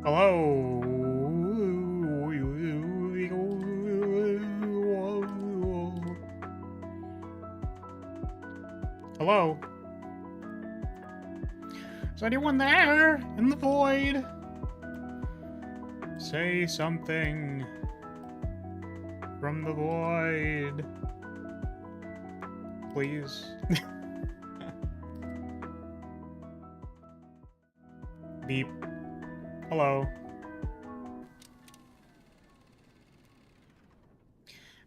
Hello. Hello. Is anyone there in the void? Say something from the void, please. Beep. Hello.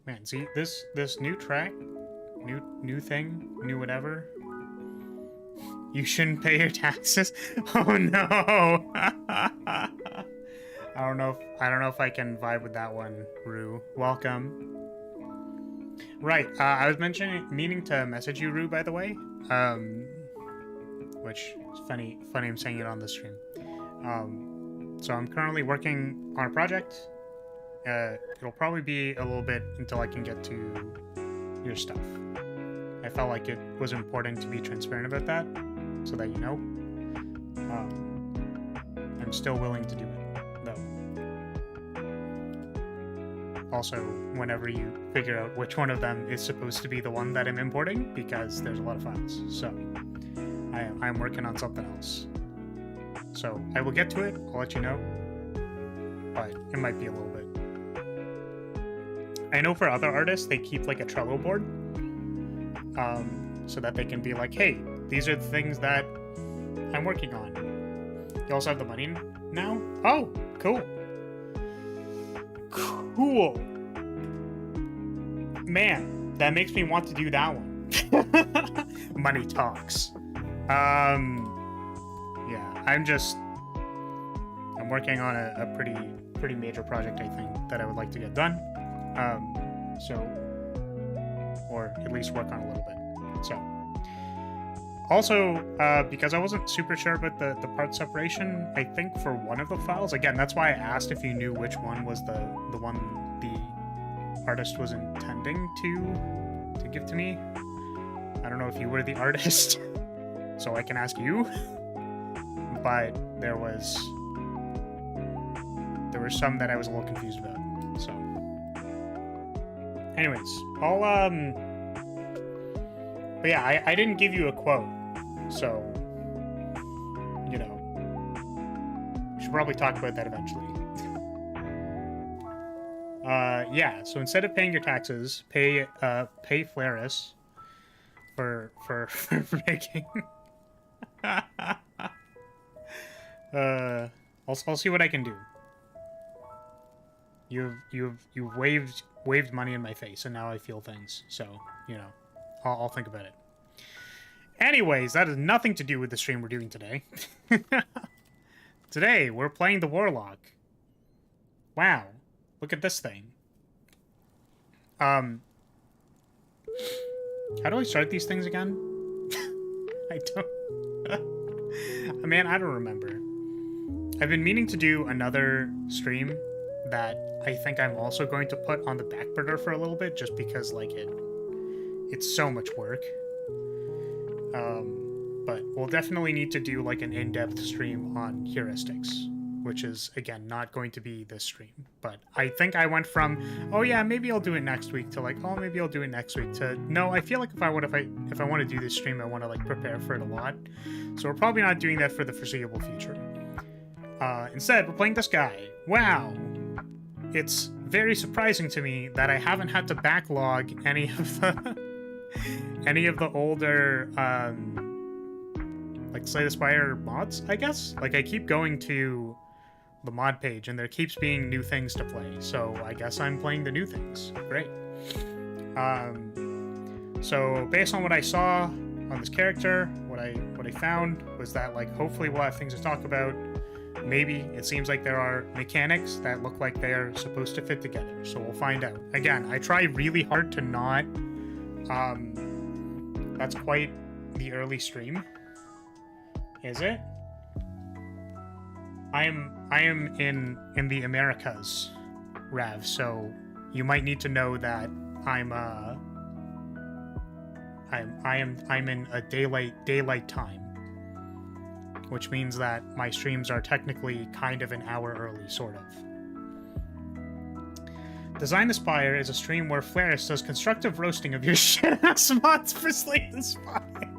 Man, see this new track, new thing, new whatever. You shouldn't pay your taxes. Oh no. I don't know if I can vibe with that one, Rue. Welcome. Right, I was meaning to message you, Rue, by the way. Which is funny I'm saying it on the stream. So I'm currently working on a project. It'll probably be a little bit until I can get to your stuff. I felt like it was important to be transparent about that, so that you know. I'm still willing to do it, though. Also, whenever you figure out which one of them is supposed to be the one that I'm importing, because there's a lot of files, so I'm working on something else. So I will get to it, I'll let you know, but it might be a little bit. I know for other artists, they keep like a Trello board, so that they can be like, hey, these are the things that I'm working on. You also have the money now? Oh, cool. Cool. Man, that makes me want to do that one. Money talks. Yeah, I'm working on a pretty major project, I think, that I would like to get done. Or at least work on a little bit. So, also, because I wasn't super sure about the part separation, I think for one of the files, again, that's why I asked if you knew which one was the one the artist was intending to give to me. I don't know if you were the artist, so I can ask you, but there were some that I was a little confused about, so. Anyways, but yeah, I didn't give you a quote, so, you know, we should probably talk about that eventually. Yeah, so instead of paying your taxes, pay Flaris for making. I'll see what I can do. You've waved money in my face, and now I feel things. So, you know, I'll think about it. Anyways, that has nothing to do with the stream we're doing today. Today, we're playing the Warlock. Wow. Look at this thing. How do I start these things again? I don't... Man, I don't remember. I've been meaning to do another stream that I think I'm also going to put on the back burner for a little bit, just because, like, it's so much work. But we'll definitely need to do, like, an in-depth stream on heuristics, which is, again, not going to be this stream. But I think I went from, oh yeah, maybe I'll do it next week, to like, oh, maybe I'll do it next week, to, no, I feel like if I want to do this stream, I want to, like, prepare for it a lot. So we're probably not doing that for the foreseeable future. Instead, we're playing this guy. Wow. It's very surprising to me that I haven't had to backlog any of the older, like, Slay the Spire mods, I guess? Like, I keep going to the mod page, and there keeps being new things to play, so I guess I'm playing the new things. Great. So, based on what I saw on this character, what I found was that, like, hopefully we'll have things to talk about. Maybe. It seems like there are mechanics that look like they are supposed to fit together, so we'll find out. Again, I try really hard to not... That's quite the early stream. Is it? I am in the Americas, Rav, so you might need to know that I'm in a daylight time. which means that my streams are technically kind of an hour early, sort of. Design the Spire is a stream where Flaris does constructive roasting of your shit-ass mods for Slay the Spire.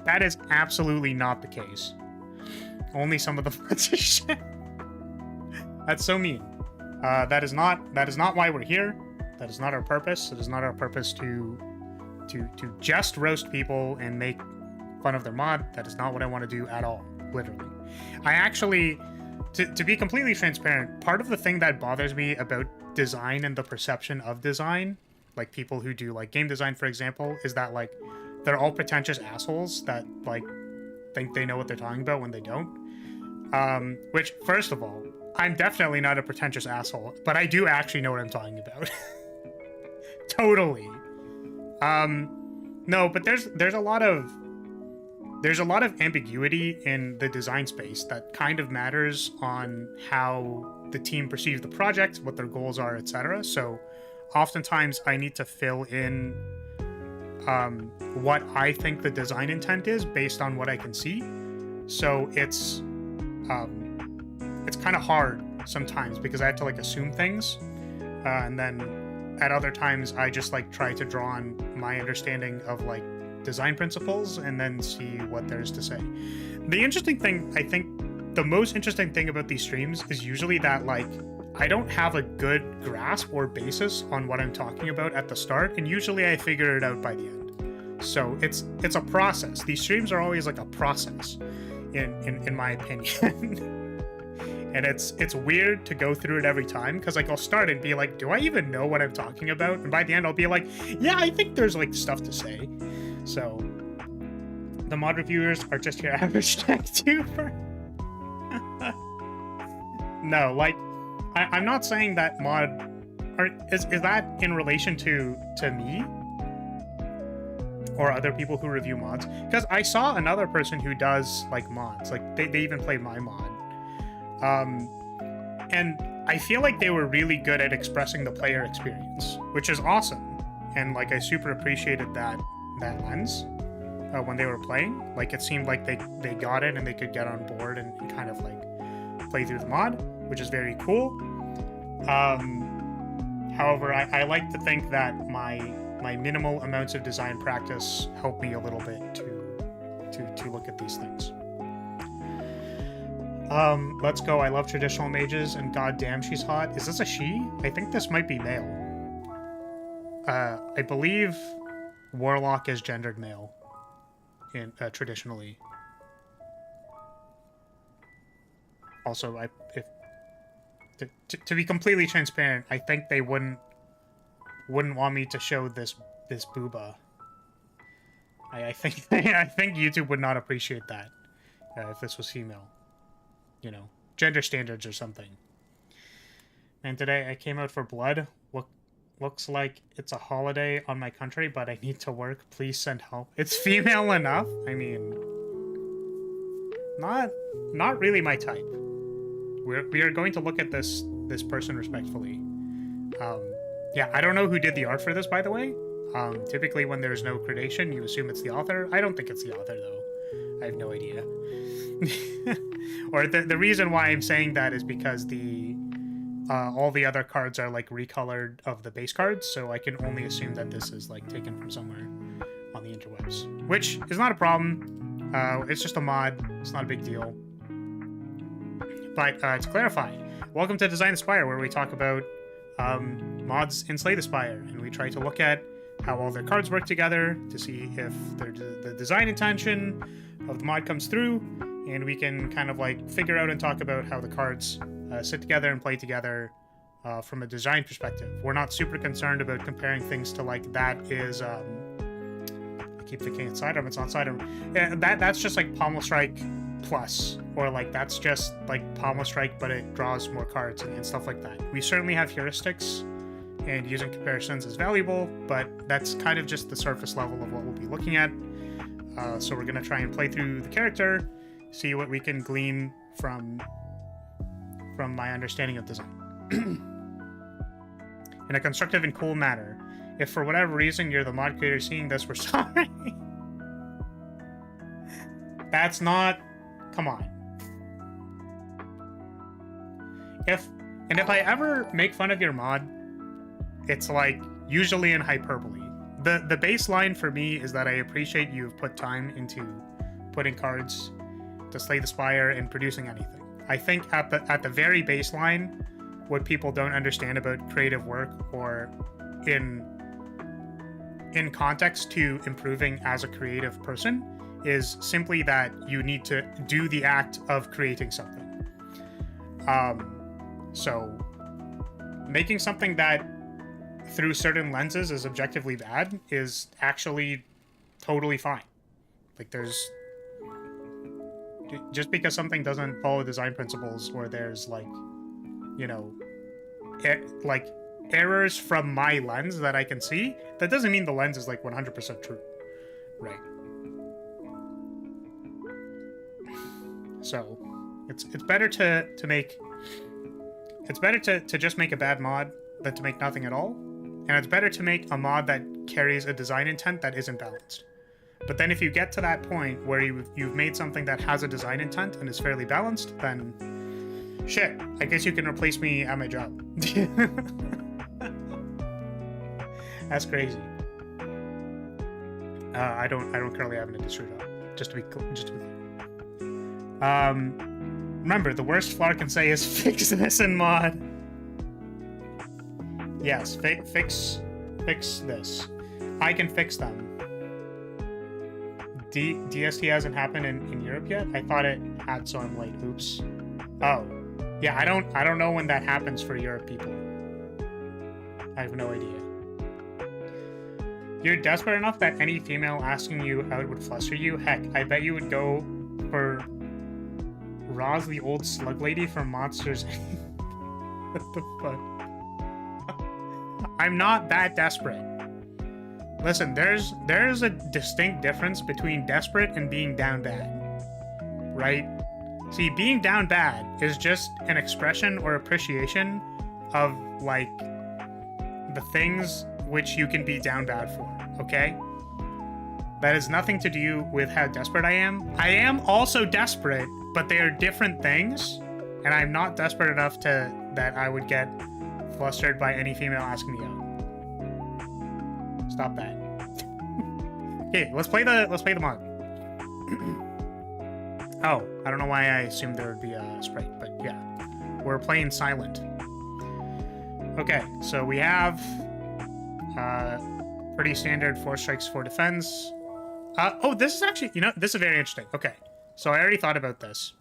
That is absolutely not the case. Only some of the mods are shit. That's so mean. That is not why we're here. That is not our purpose. It is not our purpose to just roast people and make fun of their mod. That is not what I want to do at all, literally. I actually, to be completely transparent, part of the thing that bothers me about design and the perception of design, like people who do like game design, for example, is that like they're all pretentious assholes that like think they know what they're talking about when they don't. Which, first of all, I'm definitely not a pretentious asshole, but I do actually know what I'm talking about. Totally. No, but there's a lot of ambiguity in the design space that kind of matters on how the team perceives the project, what their goals are, etc. So oftentimes I need to fill in what I think the design intent is based on what I can see. So it's kind of hard sometimes because I have to like assume things, and then at other times I just like try to draw on my understanding of like design principles and then see what there's to say. The interesting thing, I think the most interesting thing about these streams is usually that like I don't have a good grasp or basis on what I'm talking about at the start, and usually I figure it out by the end. So it's a process. These streams are always like a process in my opinion. And it's weird to go through it every time, because like I'll start and be like, do I even know what I'm talking about? And by the end I'll be like, yeah, I think there's like stuff to say. So the mod reviewers are just your average tech tuber. No, like I'm not saying that mod, or is that in relation to me or other people who review mods? Because I saw another person who does like mods, like they even play my mod. And I feel like they were really good at expressing the player experience, which is awesome. And like I super appreciated that lens when they were playing. Like it seemed like they got it and they could get on board and kind of like play through the mod, which is very cool. However, I like to think that my minimal amounts of design practice help me a little bit to look at these things. Let's go. I love traditional mages, and goddamn, she's hot. Is this a she? I think this might be male. I believe Warlock is gendered male in traditionally. Also, to be completely transparent, I think they wouldn't want me to show this booba. I think YouTube would not appreciate that if this was female. You know, gender standards or something. And today I came out for blood. Looks like it's a holiday on my country, but I need to work. Please send help. It's female enough? I mean, not really my type. We are going to look at this person respectfully. Yeah, I don't know who did the art for this, by the way. Typically when there's no gradation, you assume it's the author. I don't think it's the author, though. I have no idea. Or the reason why I'm saying that is because all the other cards are like recolored of the base cards, so I can only assume that this is like taken from somewhere on the interwebs, which is not a problem. It's just a mod. It's not a big deal. But to clarify, welcome to Design the Spire, where we talk about mods in Slay the Spire, and we try to look at how all their cards work together to see if the design intention of the mod comes through, and we can kind of like figure out and talk about how the cards sit together and play together from a design perspective. We're not super concerned about comparing things to like that is I keep thinking it's sidearm, it's not sidearm. Yeah, that's just like Pommel Strike plus, or like that's just like Pommel Strike but it draws more cards and stuff like that. We certainly have heuristics, and using comparisons is valuable, but that's kind of just the surface level of what we'll be looking at. So we're gonna try and play through the character, see what we can glean from my understanding of design. In a constructive and cool manner. If for whatever reason you're the mod creator seeing this, we're sorry. That's not come on. If I ever make fun of your mod, it's like usually in hyperbole. The baseline for me is that I appreciate you've put time into putting cards to slay the Spire and producing anything. I think at the very baseline, what people don't understand about creative work or in context to improving as a creative person is simply that you need to do the act of creating something. So making something that through certain lenses is objectively bad is actually totally fine. Like just because something doesn't follow design principles or there's like, you know, like errors from my lens that I can see, that doesn't mean the lens is like 100% true, right? So it's better to just make a bad mod than to make nothing at all, and it's better to make a mod that carries a design intent that isn't balanced. But then if you get to that point where you've made something that has a design intent and is fairly balanced, then shit, I guess you can replace me at my job. That's crazy. I don't currently have an industry job. Just to be clear. Remember, the worst Flar can say is fix this in mod. Yes, fix this. I can fix them. DST hasn't happened in Europe yet? I thought it had, so I'm late. Oops. Oh. Yeah, I don't know when that happens for Europe people. I have no idea. You're desperate enough that any female asking you out would fluster you? Heck, I bet you would go for Roz, the old slug lady from Monsters. What the fuck? I'm not that desperate. Listen, there's a distinct difference between desperate and being down bad, right? See, being down bad is just an expression or appreciation of, like, the things which you can be down bad for, okay? That has nothing to do with how desperate I am. I am also desperate, but they are different things, and I'm not desperate enough that I would get flustered by any female asking me out. Stop that. Okay, let's play the mod. Oh, I don't know why I assumed there would be a sprite, but yeah. We're playing silent. Okay, so we have pretty standard 4 strikes, 4 defense. Oh, this is actually, you know, this is very interesting. Okay, so I already thought about this,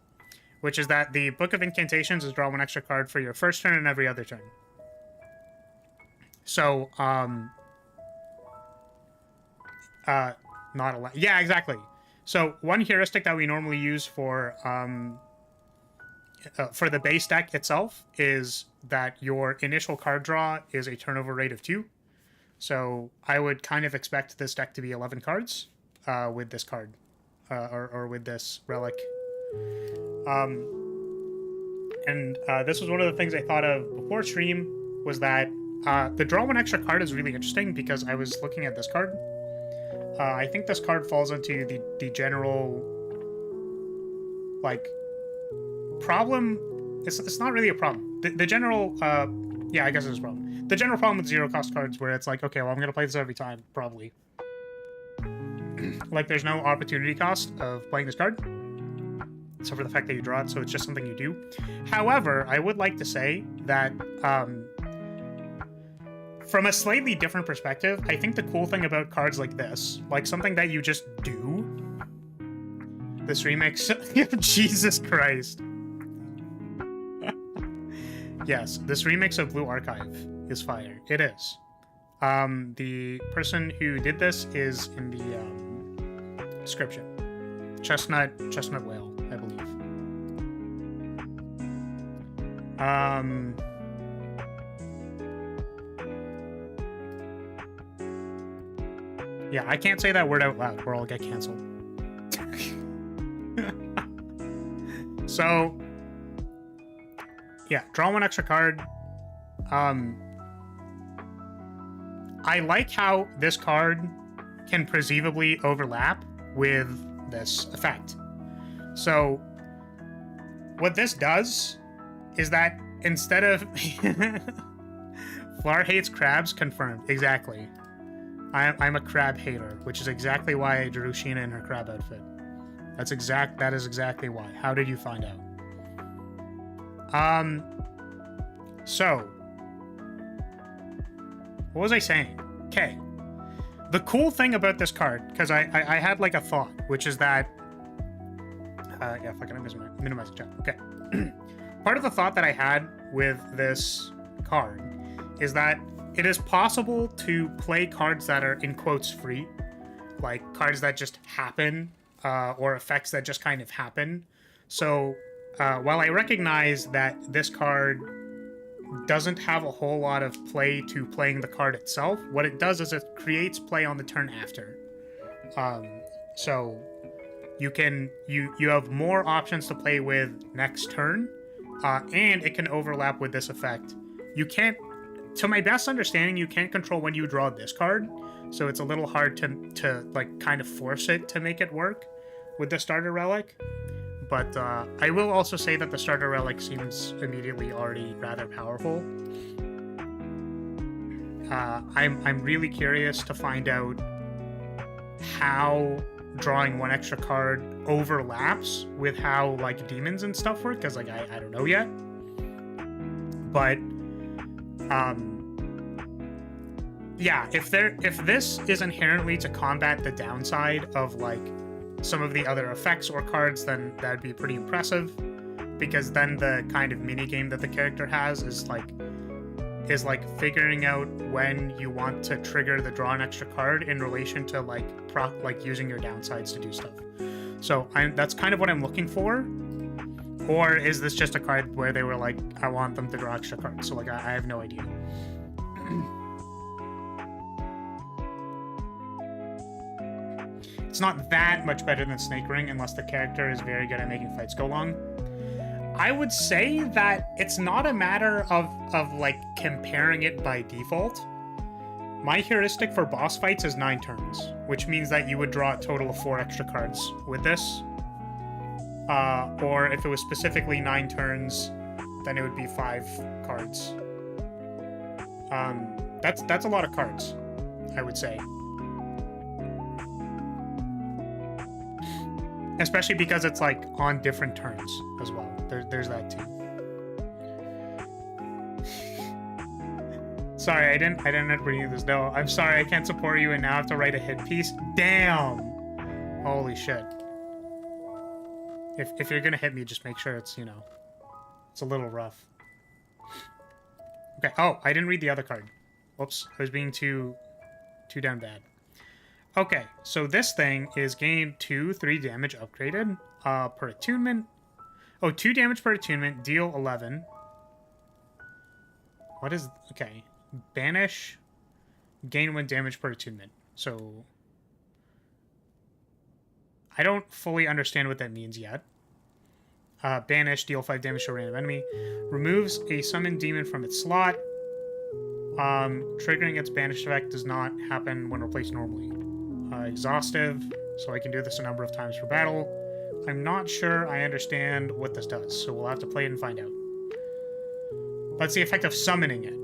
which is that the Book of Incantations is draw 1 extra card for your first turn and every other turn. So, not a lot. Yeah, exactly. So one heuristic that we normally use for the base deck itself is that your initial card draw is a turnover rate of 2. So I would kind of expect this deck to be 11 cards with this card or with this relic. This was one of the things I thought of before stream was that the draw 1 extra card is really interesting because I was looking at this card. I think this card falls into the general, like, problem. It's not really a problem. The general, yeah, I guess it's a problem. The general problem with 0 cost cards where it's like, okay, well, I'm going to play this every time, probably. Like, there's no opportunity cost of playing this card, except for the fact that you draw it, so it's just something you do. However, I would like to say that, from a slightly different perspective, I think the cool thing about cards like this, like something that you just do, this remix, Jesus Christ. Yes, this remix of Blue Archive is fire. It is. The person who did this is in the description. Chestnut Whale, I believe. Yeah, I can't say that word out loud or I'll get canceled. So, yeah, draw 1 extra card. I like how this card can perceivably overlap with this effect. So, what this does is that instead of Flar hates crabs, confirmed. Exactly. I'm a crab hater, which is exactly why I drew Sheena in her crab outfit. That is exactly why. How did you find out? So what was I saying? Okay. The cool thing about this card, because I had like a thought, which is that yeah, fucking I minimize the chat. Okay. Part of the thought that I had with this card is that it is possible to play cards that are in quotes free, like cards that just happen, or effects that just kind of happen. So while I recognize that this card doesn't have a whole lot of play to playing the card itself, what it does is it creates play on the turn after. So you have more options to play with next turn, and it can overlap with this effect. You can't, to my best understanding, you can't control when you draw this card, so it's a little hard to like kind of force it to make it work with the starter relic. But I will also say that the starter relic seems immediately already rather powerful. I'm really curious to find out how drawing one extra card overlaps with how like demons and stuff work, because like I don't know yet. But yeah, if this is inherently to combat the downside of like some of the other effects or cards, then that'd be pretty impressive, because then the kind of mini game that the character has is like figuring out when you want to trigger the draw an extra card in relation to like using your downsides to do stuff. So that's kind of what I'm looking for. Or is this just a card where they were like, I want them to draw extra cards? So like I have no idea. It's not that much better than Snake Ring unless the character is very good at making fights go long. I would say that it's not a matter of like comparing it by default. My heuristic for boss fights is 9 turns, which means that you would draw a total of 4 extra cards with this. Or if it was specifically 9 turns, then it would be 5 cards. That's a lot of cards, I would say. Especially because it's like on different turns as well. There's that too. Sorry, I didn't read this. No, I'm sorry, I can't support you and now I have to write a hit piece. Damn! Holy shit. If you're gonna hit me, just make sure it's, you know, it's a little rough. Okay, oh, I didn't read the other card. Whoops, I was being too damn bad. Okay, so this thing is gain 3 damage upgraded per attunement. Oh, 2 damage per attunement, deal 11. What is... Okay. Banish, gain 1 damage per attunement. So... I don't fully understand what that means yet. Banish, deal 5 damage to a random enemy. Removes a summoned demon from its slot. Triggering its banished effect does not happen when replaced normally. Exhaustive, so I can do this a number of times per battle. I'm not sure I understand what this does, so we'll have to play it and find out. But it's the effect of summoning it.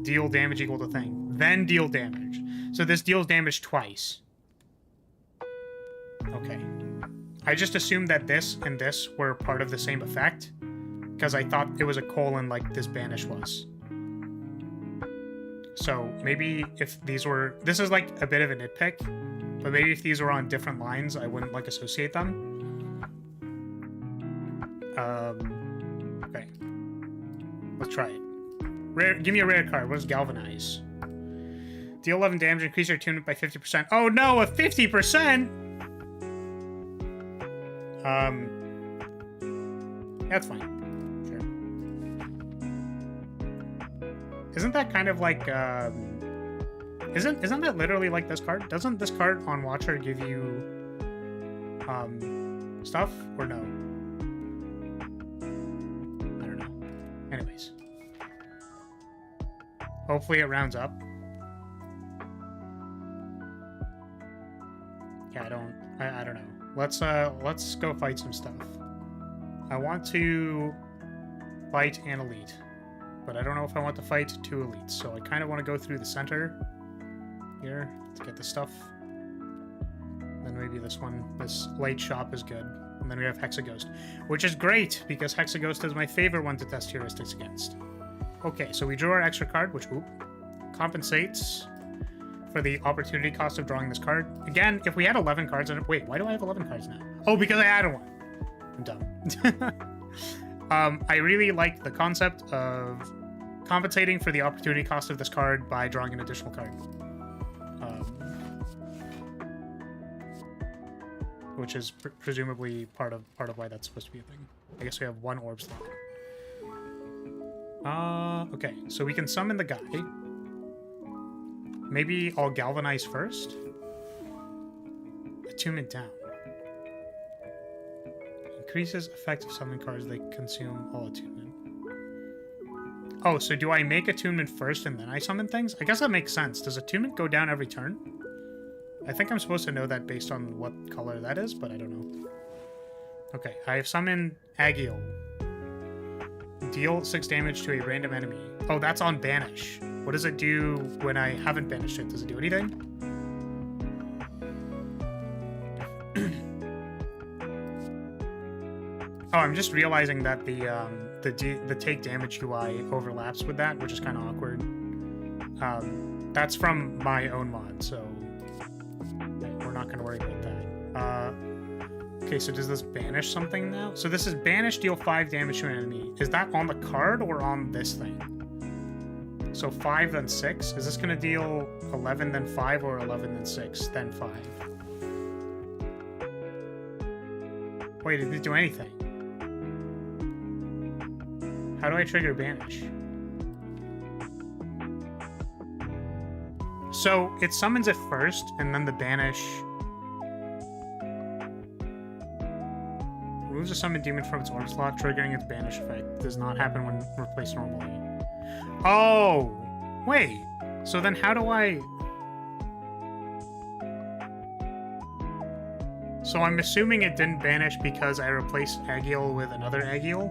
Deal damage equal to thing. Then deal damage. So this deals damage twice. Okay. I just assumed that this and this were part of the same effect, because I thought it was a colon like this banish was. So maybe if these were... This is like a bit of a nitpick, but maybe if these were on different lines, I wouldn't like associate them. Okay. Let's try it. Rare, give me a rare card. What is Galvanize? Deal 11 damage, increase your attunement by 50%. Oh no, a 50%? That's fine. Isn't that kind of like, isn't that literally like this card? Doesn't this card on Watcher give you, stuff, or no? I don't know. Anyways. Hopefully it rounds up. Yeah, I don't know. Let's go fight some stuff. I want to fight an elite, but I don't know if I want to fight 2 elites, so I kind of want to go through the center here to get the stuff. Then maybe this one, this light shop is good. And then we have Hexaghost, which is great because Hexaghost is my favorite one to test heuristics against. Okay, so we drew our extra card, which compensates for the opportunity cost of drawing this card. Again, if we had 11 cards in it... Wait, why do I have 11 cards now? Oh, because I added one. I'm dumb. I really like the concept of compensating for the opportunity cost of this card by drawing an additional card. Which is presumably part of why that's supposed to be a thing. I guess we have 1 orb slot. Okay, so we can summon the guy. Maybe I'll galvanize first. Attunement down. Increases effective summon cards they consume all attunement. Oh, so do I make attunement first and then I summon things? I guess that makes sense. Does attunement go down every turn? I think I'm supposed to know that based on what color that is, but I don't know. Okay, I have summoned Agiel. Deal 6 damage to a random enemy. Oh, that's on Banish. What does it do when I haven't banished it? Does it do anything? Oh, I'm just realizing that the take damage UI overlaps with that, which is kind of awkward. That's from my own mod, so we're not going to worry about that. Okay, so does this banish something now? So this is banish, deal 5 damage to an enemy. Is that on the card or on this thing? So 5 then 6. Is this going to deal 11 then 5 or 11 then 6 then 5? Wait, did it do anything? How do I trigger banish? So it summons it first, and then the banish removes a summoned demon from its orb slot, triggering its banish effect. Does not happen when replaced normally. Oh, wait. So then how do I... So I'm assuming it didn't banish because I replaced Agiel with another Agiel?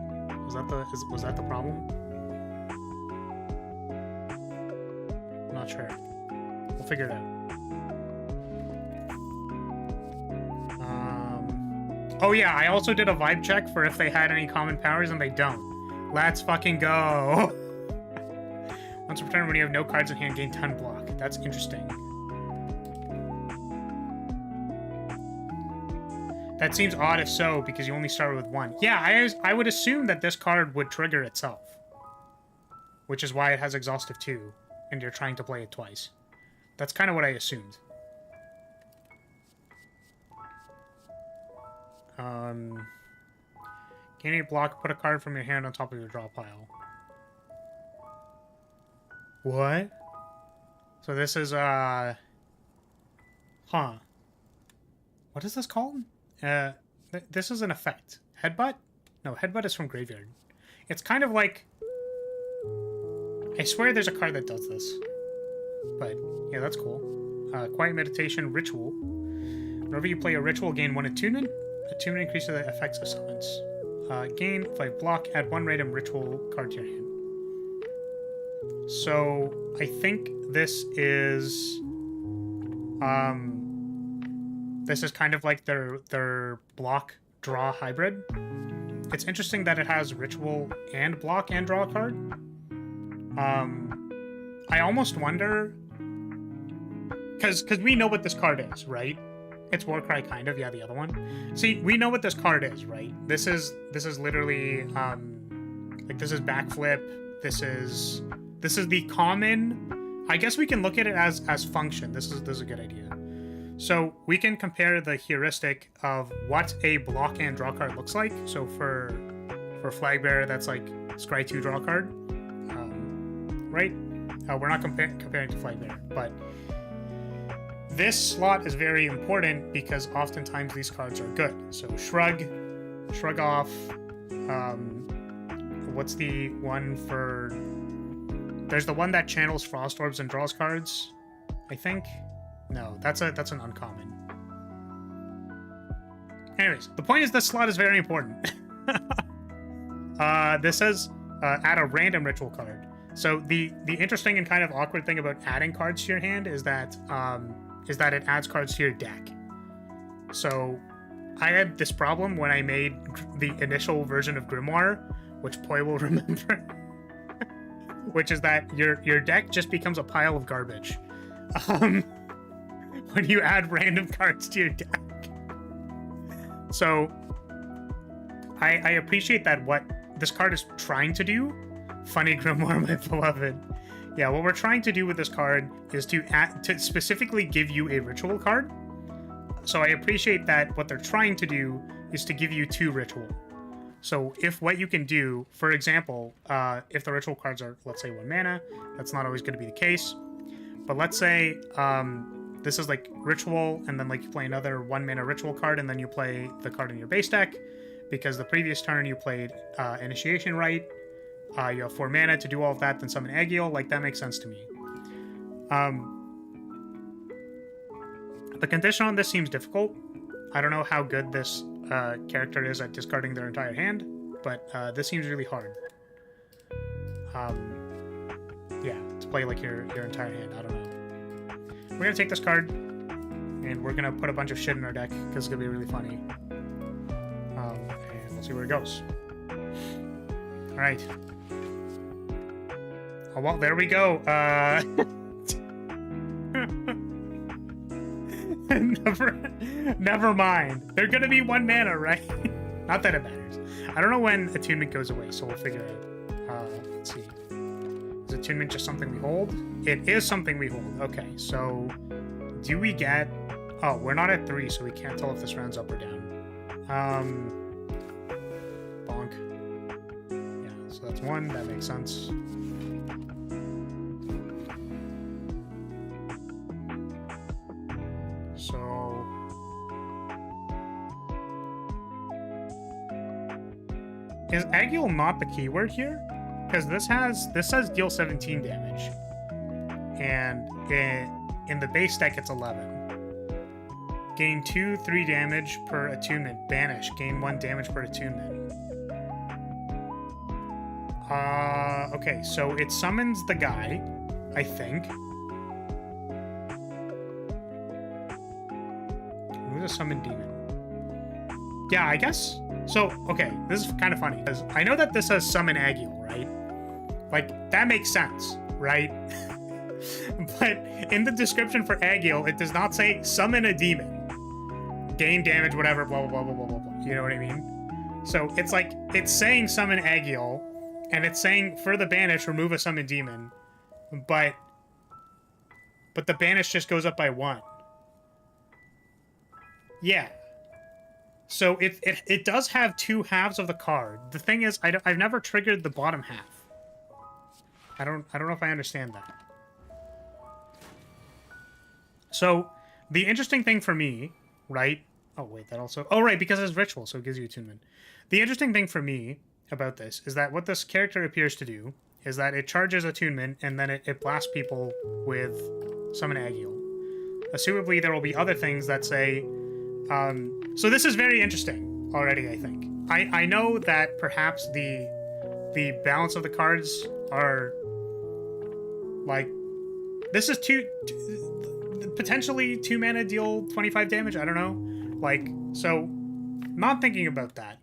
Was that the problem? I'm not sure. We'll figure it out. Oh yeah, I also did a vibe check for if they had any common powers, and they don't. Let's fucking go! Once per turn, when you have no cards in hand, gain 10 block. That's interesting. That seems odd if so, because you only started with 1. Yeah, I would assume that this card would trigger itself. Which is why it has Exhaustive 2, and you're trying to play it twice. That's kind of what I assumed. Gain a block, put a card from your hand on top of your draw pile. What? So this is, Huh. What is this called? This is an effect. Headbutt? No, Headbutt is from Graveyard. It's kind of like... I swear there's a card that does this. But, yeah, that's cool. Quiet Meditation Ritual. Whenever you play a ritual, gain 1 attunement. Attunement increases the effects of summons. Gain 5 block, add 1 random ritual card to your hand. So, I think this is... This is kind of like their block draw hybrid. It's interesting that it has ritual and block and draw a card. I almost wonder, because we know what this card is, right? It's Warcry, kind of. Yeah, the other one. See, we know what this card is, right? This is literally like this is backflip. This is the common. I guess we can look at it as function. This is a good idea. So we can compare the heuristic of what a block and draw card looks like. So for Flagbearer, that's like Scry 2 draw card, right? We're not comparing to Flagbearer, but this slot is very important because oftentimes these cards are good. So Shrug Off. What's the one for? There's the one that channels Frost Orbs and draws cards, I think. No, that's an uncommon. Anyways, the point is this slot is very important. This says add a random ritual card. So the interesting and kind of awkward thing about adding cards to your hand is that it adds cards to your deck. So I had this problem when I made the initial version of Grimoire, which Poi will remember, which is that your deck just becomes a pile of garbage when you add random cards to your deck. So I appreciate that what this card is trying to do. Funny Grimoire, my beloved. Yeah, what we're trying to do with this card is to specifically give you a ritual card. So I appreciate that what they're trying to do is to give you 2 ritual. So if what you can do, for example, if the ritual cards are, let's say, 1 mana, that's not always going to be the case. But let's say this is like ritual, and then like you play another 1 mana ritual card, and then you play the card in your base deck, because the previous turn you played Initiation Rite. You have 4 mana to do all of that, then summon Agiel. Like, that makes sense to me. The condition on this seems difficult. I don't know how good this character is at discarding their entire hand, but this seems really hard. Yeah, to play like your entire hand. I don't know. We're gonna take this card, and we're gonna put a bunch of shit in our deck because it's gonna be really funny. And we'll see where it goes. All right. Oh, well, there we go. Never mind. They're gonna be 1 mana, right? Not that it matters. I don't know when attunement goes away, so we'll figure it out. Let's see. Is attunement just something we hold? It is something we hold. Okay, so do we get... Oh, we're not at 3, so we can't tell if this rounds up or down. Bonk. Yeah, so that's 1. That makes sense. So... Is Agiel not the keyword here? Because this says deal 17 damage. And in the base deck it's 11. Gain 2/3 damage per attunement. Banish. Gain 1 damage per attunement. Okay, so it summons the guy, I think. Who's a summoned demon? Yeah, I guess. So, okay, this is kind of funny, because I know that this says summon Agiel, right? Like, that makes sense, right? But in the description for Agiel, it does not say summon a demon. Gain damage, whatever, blah, blah, blah, blah, blah, blah. You know what I mean? So it's like, it's saying summon Agiel, and it's saying for the banish, remove a summon demon, but the banish just goes up by 1. Yeah. So it does have 2 halves of the card. The thing is, I've never triggered the bottom half. I don't know if I understand that. So the interesting thing for me, right? Oh wait, that also... Oh right, because it's ritual, so it gives you attunement. The interesting thing for me about this is that what this character appears to do is that it charges attunement, and then it blasts people with summon Agiel. Assumably there will be other things that say... so this is very interesting already, I think. I know that perhaps the balance of the cards are... Like... This is potentially 2 mana deal 25 damage, I don't know. Like, so, not thinking about that.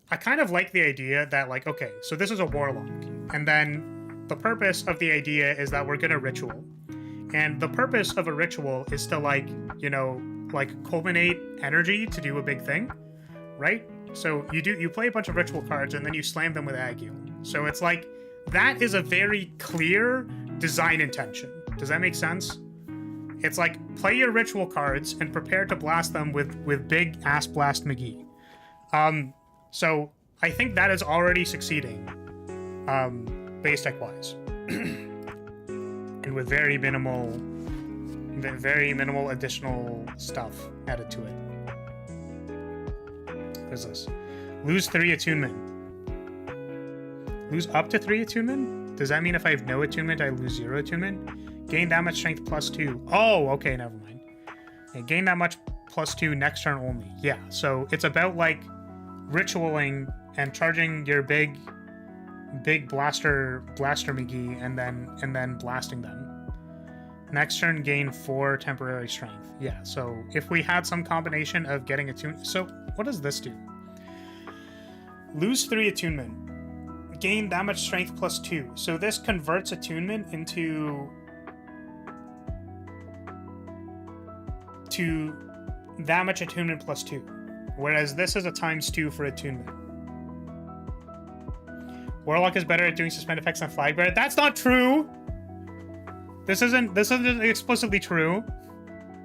I kind of like the idea that, like, okay, so this is a Warlock, and then the purpose of the idea is that we're gonna ritual. And the purpose of a ritual is to, like, you know, like, culminate energy to do a big thing, right? So you play a bunch of ritual cards, and then you slam them with Agiel. So it's like, that is a very clear design intention. Does that make sense? It's like, play your ritual cards and prepare to blast them with big ass blast McGee. So I think that is already succeeding, base deck wise, and with very minimal additional stuff added to it. What is this? Lose 3 attunement. Lose up to 3 attunement? Does that mean if I have no attunement, I lose 0 attunement? Gain that much strength plus 2. Oh, okay, never mind. Yeah, gain that much plus 2 next turn only. Yeah, so it's about, like, ritualing and charging your big big blaster McGee and then blasting them. Next turn, gain 4 temporary strength. Yeah, so if we had some combination of getting attuned... So, what does this do? Lose 3 attunement. Gain that much strength plus 2. So this converts attunement into... to that much attunement plus 2. Whereas this is a × 2 for attunement. Warlock is better at doing suspend effects than Flagbearer. That's not true! This isn't explicitly true.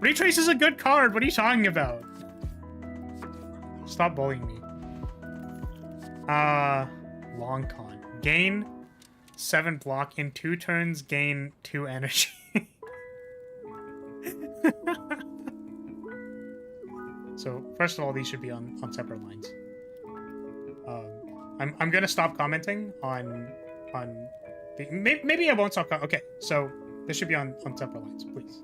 Retrace is a good card. What are you talking about? Stop bullying me. Long con. Gain 7 block in 2 turns. Gain 2 energy. So first of all, these should be on separate lines. I'm gonna stop commenting on the maybe I won't stop. Okay, so. This should be on separate lines, please.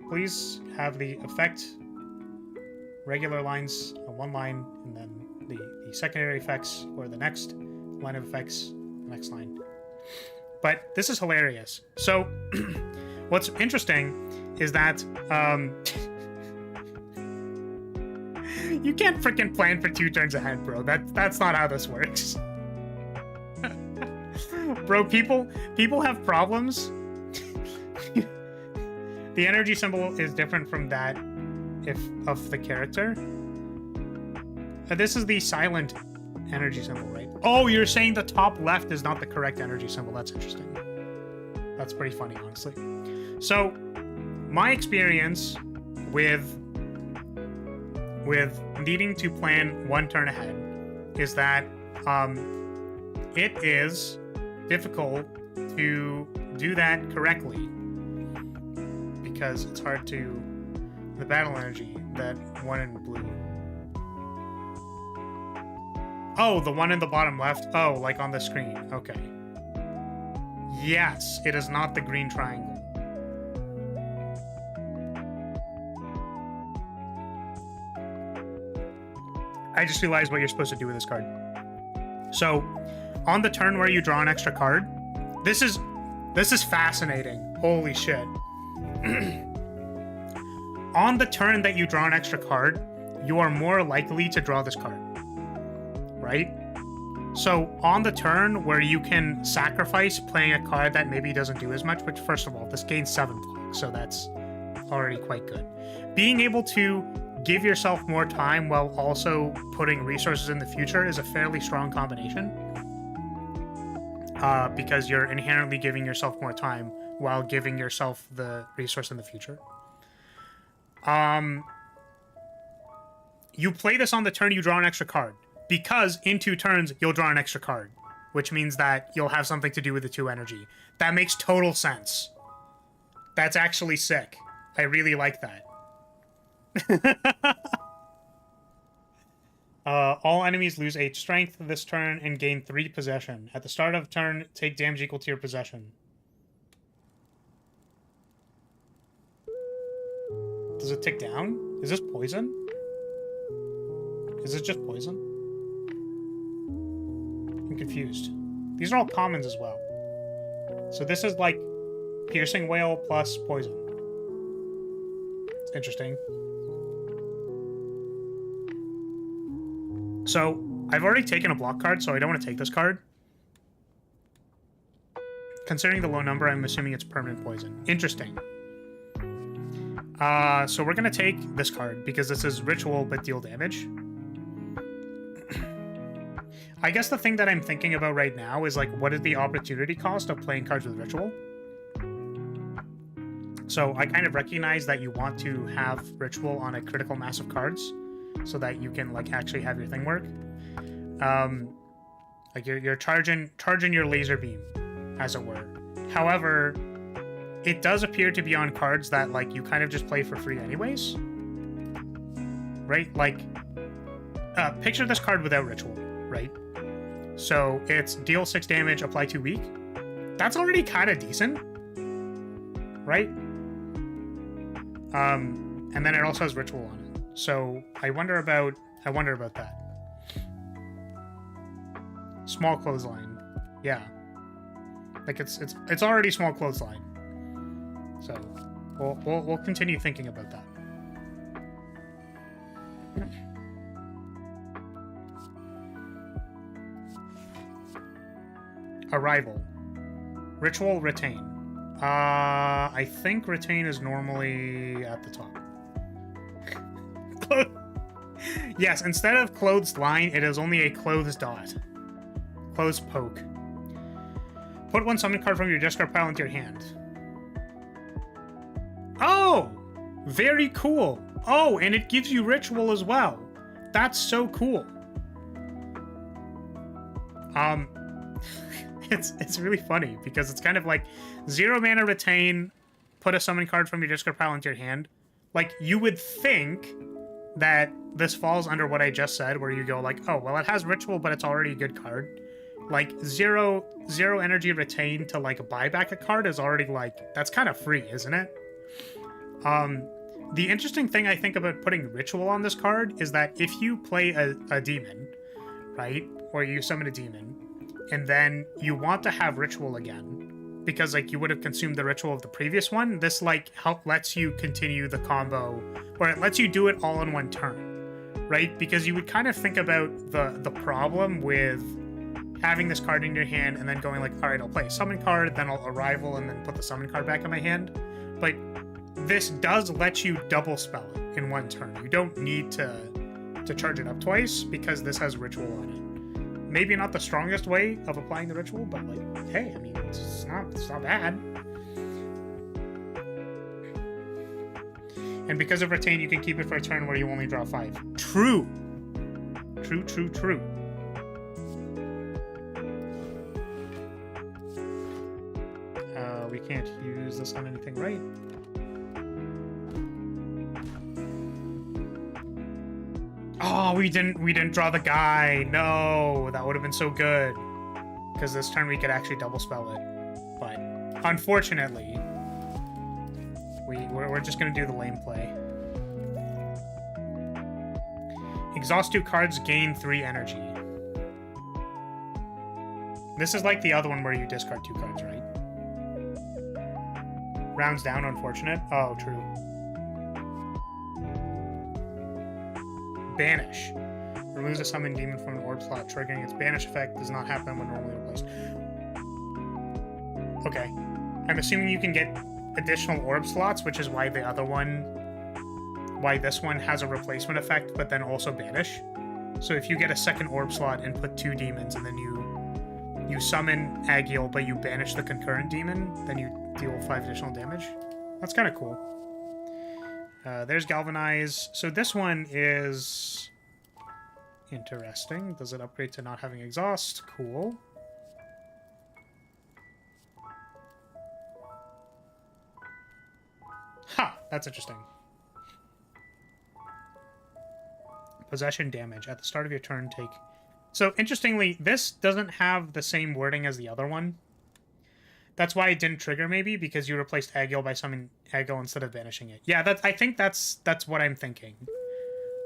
Please have the effect regular lines on one line, and then the secondary effects or the next line of effects, the next line. But this is hilarious. So, what's interesting is that you can't freaking plan for 2 turns ahead, bro. That's not how this works. Bro, people have problems. The energy symbol is different from that of the character. This is the silent energy symbol, right? Oh, you're saying the top left is not the correct energy symbol. That's interesting. That's pretty funny, honestly. So, my experience with needing to plan 1 turn ahead is that it is difficult to do that correctly. Because it's hard to... The battle energy, that one in blue. Oh, the one in the bottom left? Oh, like on the screen. Okay. Yes, it is not the green triangle. I just realized what you're supposed to do with this card. So, on the turn where you draw an extra card, this is fascinating. Holy shit. On the turn that you draw an extra card, you are more likely to draw this card, right? So on the turn where you can sacrifice playing a card that maybe doesn't do as much, which first of all, this gains 7 blocks, so that's already quite good. Being able to give yourself more time while also putting resources in the future is a fairly strong combination. Because you're inherently giving yourself more time while giving yourself the resource in the future. You play this on the turn you draw an extra card, because in 2 turns you'll draw an extra card, which means that you'll have something to do with the 2 energy. That makes total sense. That's actually sick. I really like that. All enemies lose 8 strength this turn and gain 3 possession. At the start of turn, take damage equal to your possession. Does it tick down? Is this poison? Is this just poison? I'm confused. These are all commons as well. So this is like piercing whale plus poison. It's interesting. So, I've already taken a block card, so I don't want to take this card. Considering the low number, I'm assuming it's permanent poison. Interesting. So we're going to take this card, because this is ritual but deal damage. I guess the thing that I'm thinking about right now is, like, what is the opportunity cost of playing cards with ritual? So I kind of recognize that you want to have ritual on a critical mass of cards, so that you can, like, actually have your thing work. Like, you're charging your laser beam, as it were. However, it does appear to be on cards that, like, you kind of just play for free anyways. Right? Like, picture this card without ritual, right? So, it's deal 6 damage, apply 2 weak. That's already kind of decent. Right? And then it also has ritual on it. So I wonder about that. Small clothesline. Yeah. Like it's already small clothesline. So we'll continue thinking about that. Arrival. Ritual, retain. I think retain is normally at the top. Yes, instead of clothes line, it is only a clothes dot. Clothes poke. Put one summon card from your discard pile into your hand. Oh! Very cool. Oh, and it gives you ritual as well. That's so cool. It's really funny because it's kind of like 0 mana retain, put a summon card from your discard pile into your hand. Like, you would think that this falls under what I just said, where you go like, oh, well, it has ritual, but it's already a good card. Like, zero energy retain to, like, buy back a card is already, like, that's kind of free, isn't it? The interesting thing I think about putting ritual on this card is that if you play a demon, right, or you summon a demon, and then you want to have ritual again, because, like, you would have consumed the ritual of the previous one, this, like, lets you continue the combo, or it lets you do it all in one turn, right? Because you would kind of think about the problem with having this card in your hand and then going like, all right, I'll play a summon card, then I'll arrival, and then put the summon card back in my hand. But this does let you double spell it in one turn. You don't need to charge it up twice because this has ritual on it. Maybe not the strongest way of applying the ritual, but like, hey, I mean, it's not bad. And because of retain, you can keep it for a turn where you only draw 5. True. True. We can't use this on anything, right? Oh, we didn't draw the guy. No, that would have been so good. Because this turn we could actually double spell it. But unfortunately, we're just gonna do the lame play. Exhaust 2 cards, gain 3 energy. This is like the other one where you discard 2 cards, right? Rounds down, unfortunate. Oh, true. Banish. Removes a summoned demon from an orb slot, triggering its banish effect. Does not happen when normally replaced. Okay. I'm assuming you can get additional orb slots, which is why this one has a replacement effect, but then also banish. So if you get a second orb slot and put 2 demons, and then you summon Agiel, but you banish the concurrent demon, then you deal 5 additional damage. That's kind of cool. There's Galvanize. So this one is interesting. Does it upgrade to not having exhaust? Cool. Ha! That's interesting. Possession damage. At the start of your turn, take... So, interestingly, this doesn't have the same wording as the other one. That's why it didn't trigger, maybe, because you replaced Agiel by summoning Agiel instead of banishing it. Yeah, I think that's what I'm thinking.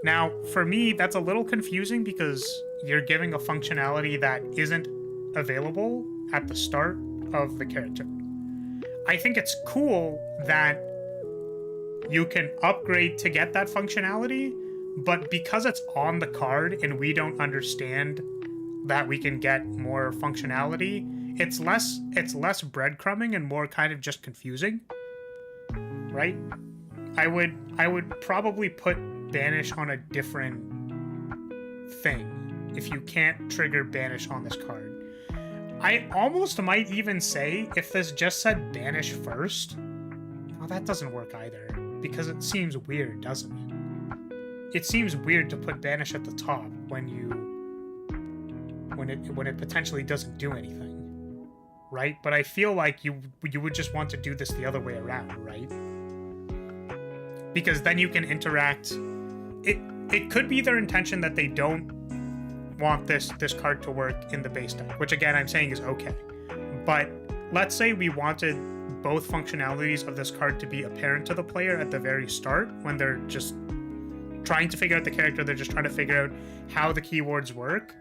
Now, for me, that's a little confusing because you're giving a functionality that isn't available at the start of the character. I think it's cool that you can upgrade to get that functionality, but because it's on the card and we don't understand that we can get more functionality, it's less breadcrumbing and more kind of just confusing, right? I would probably put banish on a different thing if you can't trigger banish on this card. I almost might even say if this just said banish first, well, that doesn't work either because it seems weird, doesn't it? It seems weird to put banish at the top when it potentially doesn't do anything, right? But I feel like you would just want to do this the other way around, right? Because then you can interact. It could be their intention that they don't want this card to work in the base deck, which again I'm saying is okay. But let's say we wanted both functionalities of this card to be apparent to the player at the very start when they're just trying to figure out the character, they're just trying to figure out how the keywords work.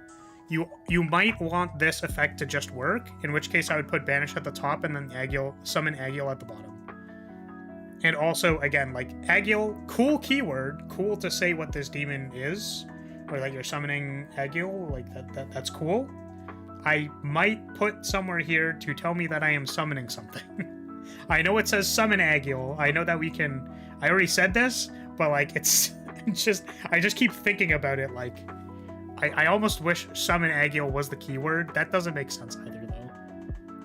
You might want this effect to just work, in which case I would put Banish at the top and then summon Agil at the bottom. And also, again, like, Agil, cool keyword, cool to say what this demon is, or that you're summoning Agil, like, that's cool. I might put somewhere here to tell me that I am summoning something. I know it says summon Agil, I know that we can, I already said this, but, like, it's just, I just keep thinking about it, like, I almost wish summon Agil was the keyword. That doesn't make sense either, though.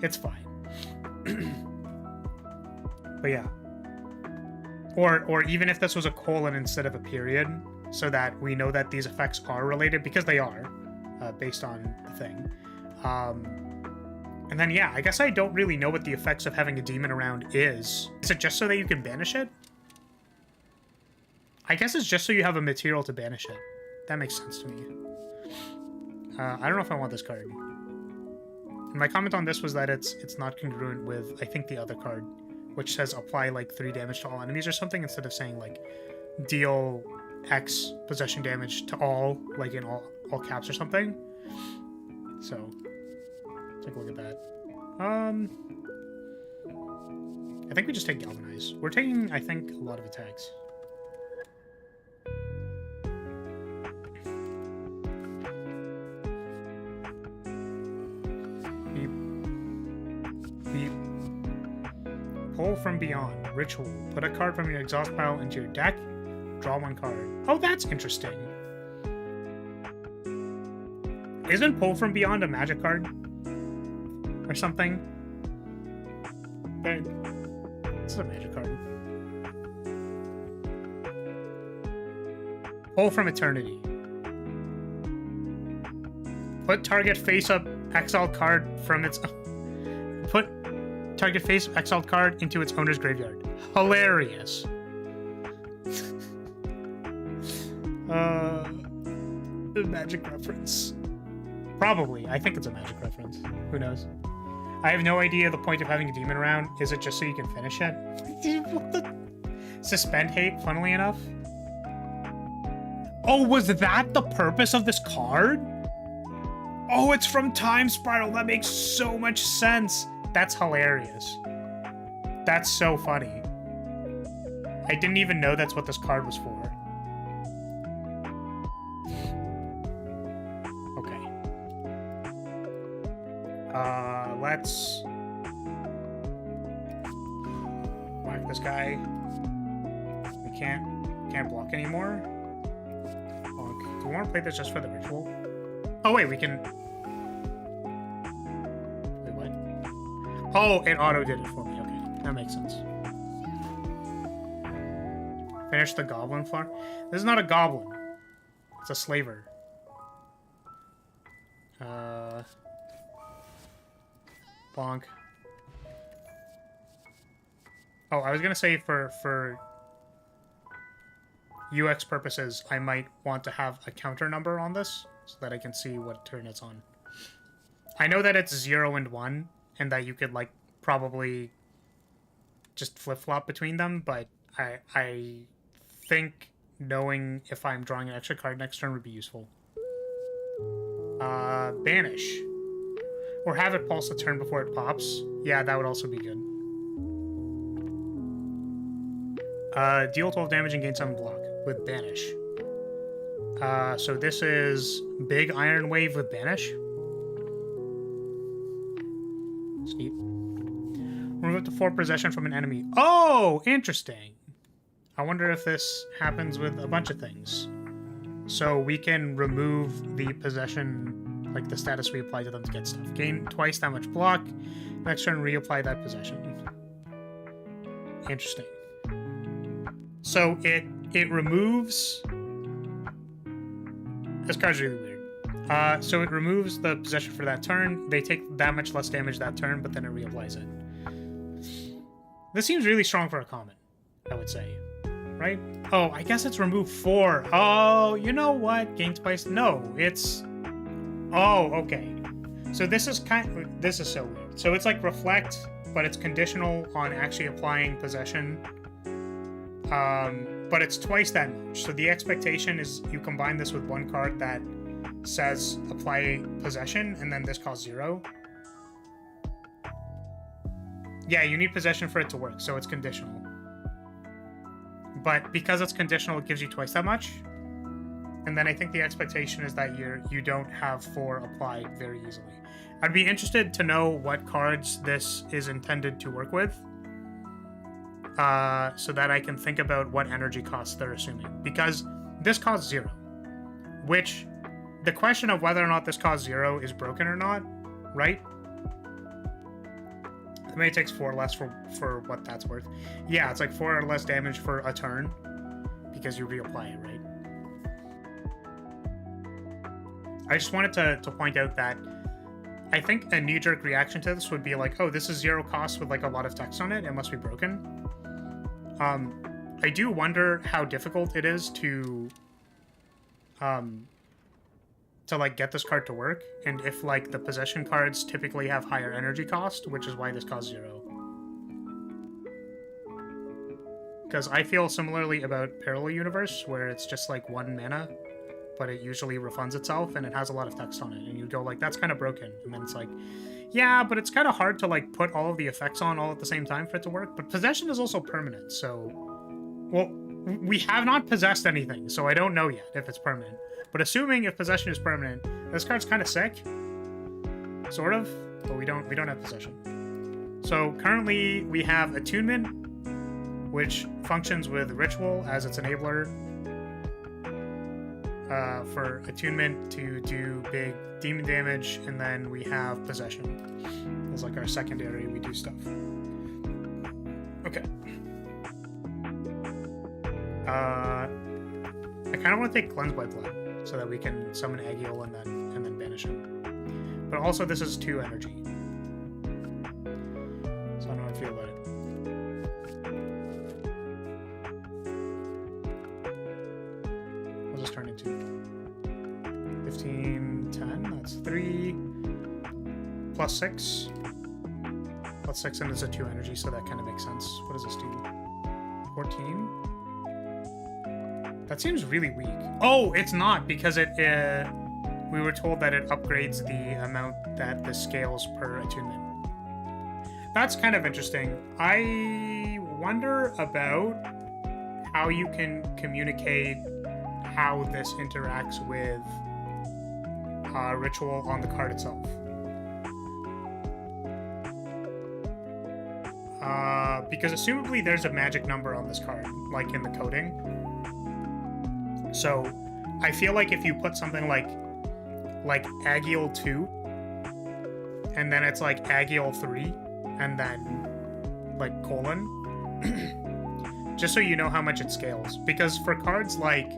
It's fine. But yeah. Or even if this was a colon instead of a period, so that we know that these effects are related, because they are, based on the thing. And then, yeah, I guess I don't really know what the effects of having a demon around is. Is it just so that you can banish it? I guess it's just so you have a material to banish it. That makes sense to me. I don't know if I want this card. And my comment on this was that it's not congruent with, I think, the other card, which says apply, like, 3 damage to all enemies or something, instead of saying, like, deal X possession damage to all, like, in all caps or something. So, take a look at that. I think we just take Galvanize. We're taking, I think, a lot of attacks. Pull from beyond. Ritual. Put a card from your exhaust pile into your deck. Draw 1 card. Oh, that's interesting. Isn't Pull from Beyond a magic card? Or something? This is a magic card. Pull from Eternity. Put target face-up exiled card from its... Put target face exiled card into its owner's graveyard. Hilarious. A magic reference. Probably. I think it's a magic reference. Who knows? I have no idea the point of having a demon around. Is it just so you can finish it? What the... Suspend hate, funnily enough. Oh, was that the purpose of this card? Oh, it's from Time Spiral. That makes so much sense. That's hilarious. That's so funny. I didn't even know that's what this card was for. Okay. Let's whack this guy. We can't block anymore. Oh, do we want to play this just for the ritual? Oh wait, we can. Oh, it auto did it for me. Okay, that makes sense. Finish the goblin floor. This is not a goblin. It's a slaver. Bonk. Oh, I was gonna say for UX purposes, I might want to have a counter number on this so that I can see what turn it's on. I know that it's 0 and 1. And that you could, like, probably just flip-flop between them, but I think knowing if I'm drawing an extra card next turn would be useful. Banish. Or have it pulse a turn before it pops. Yeah, that would also be good. Deal 12 damage and gain 7 block with Banish. So this is Big Iron Wave with Banish. Sweet. Remove up to 4 possession from an enemy. Oh, interesting. I wonder if this happens with a bunch of things. So we can remove the possession, like the status we apply to them to get stuff. Gain twice that much block. Next turn, reapply that possession. Interesting. So it removes... This card's really weird. So it removes the possession for that turn. They take that much less damage that turn, but then it reapplies it. This seems really strong for a common, I would say. Right? Oh, I guess it's remove 4. Oh, you know what? Gain twice. No, it's... Oh, okay. So this is this is so weird. So it's like reflect, but it's conditional on actually applying possession. But it's twice that much. So the expectation is you combine this with one card that says apply possession, and then this costs 0. Yeah, you need possession for it to work, so it's conditional. But because it's conditional, it gives you twice that much. And then I think the expectation is that you don't have 4 apply very easily. I'd be interested to know what cards this is intended to work with, so that I can think about what energy costs they're assuming. Because this costs 0, which the question of whether or not this costs 0 is broken or not, right? I mean, it takes 4 less for what that's worth. Yeah, it's like 4 or less damage for a turn because you reapply it, right? I just wanted to point out that I think a knee-jerk reaction to this would be like, oh, this is 0 cost with like a lot of text on it. It must be broken. I do wonder how difficult it is to like get this card to work, and if like the possession cards typically have higher energy cost, which is why this costs 0. Because I feel similarly about Parallel Universe, where it's just like 1 mana, but it usually refunds itself, and it has a lot of text on it, and you go like, that's kind of broken, and then it's like, yeah, but it's kind of hard to like put all of the effects on all at the same time for it to work. But possession is also permanent, so, well, we have not possessed anything, so I don't know yet if it's permanent. But assuming if possession is permanent, this card's kind of sick, sort of, but we don't have possession. So currently we have attunement, which functions with ritual as its enabler for attunement to do big demon damage, and then we have possession as like our secondary. We do stuff. Okay. I kind of want to take Cleanse by Blood, so that we can summon Agiel and then banish him. But also this is 2 energy. So I don't know how I feel about it. We'll just turn into 15, 10, that's 3. Plus 6. Plus 6 and it's a 2 energy, so that kind of makes sense. What does this do? 14? That seems really weak. Oh, it's not, because it we were told that it upgrades the amount that this scales per attunement. That's kind of interesting. I wonder about how you can communicate how this interacts with ritual on the card itself. Because assumably there's a magic number on this card, like in the coding. So I feel like if you put something like Agiel 2, and then it's like Agiel 3, and then like colon, just so you know how much it scales. Because for cards like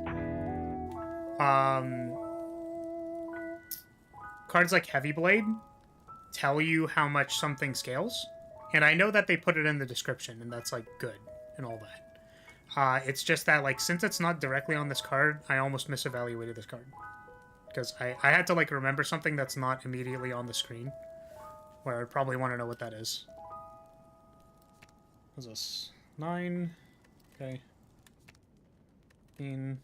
Heavy Blade tell you how much something scales, and I know that they put it in the description, and that's like good and all that. It's just that, like, since it's not directly on this card, I almost misevaluated this card. Because I had to, like, remember something that's not immediately on the screen, where I'd probably want to know what that is. What's this? 9. Okay. 15.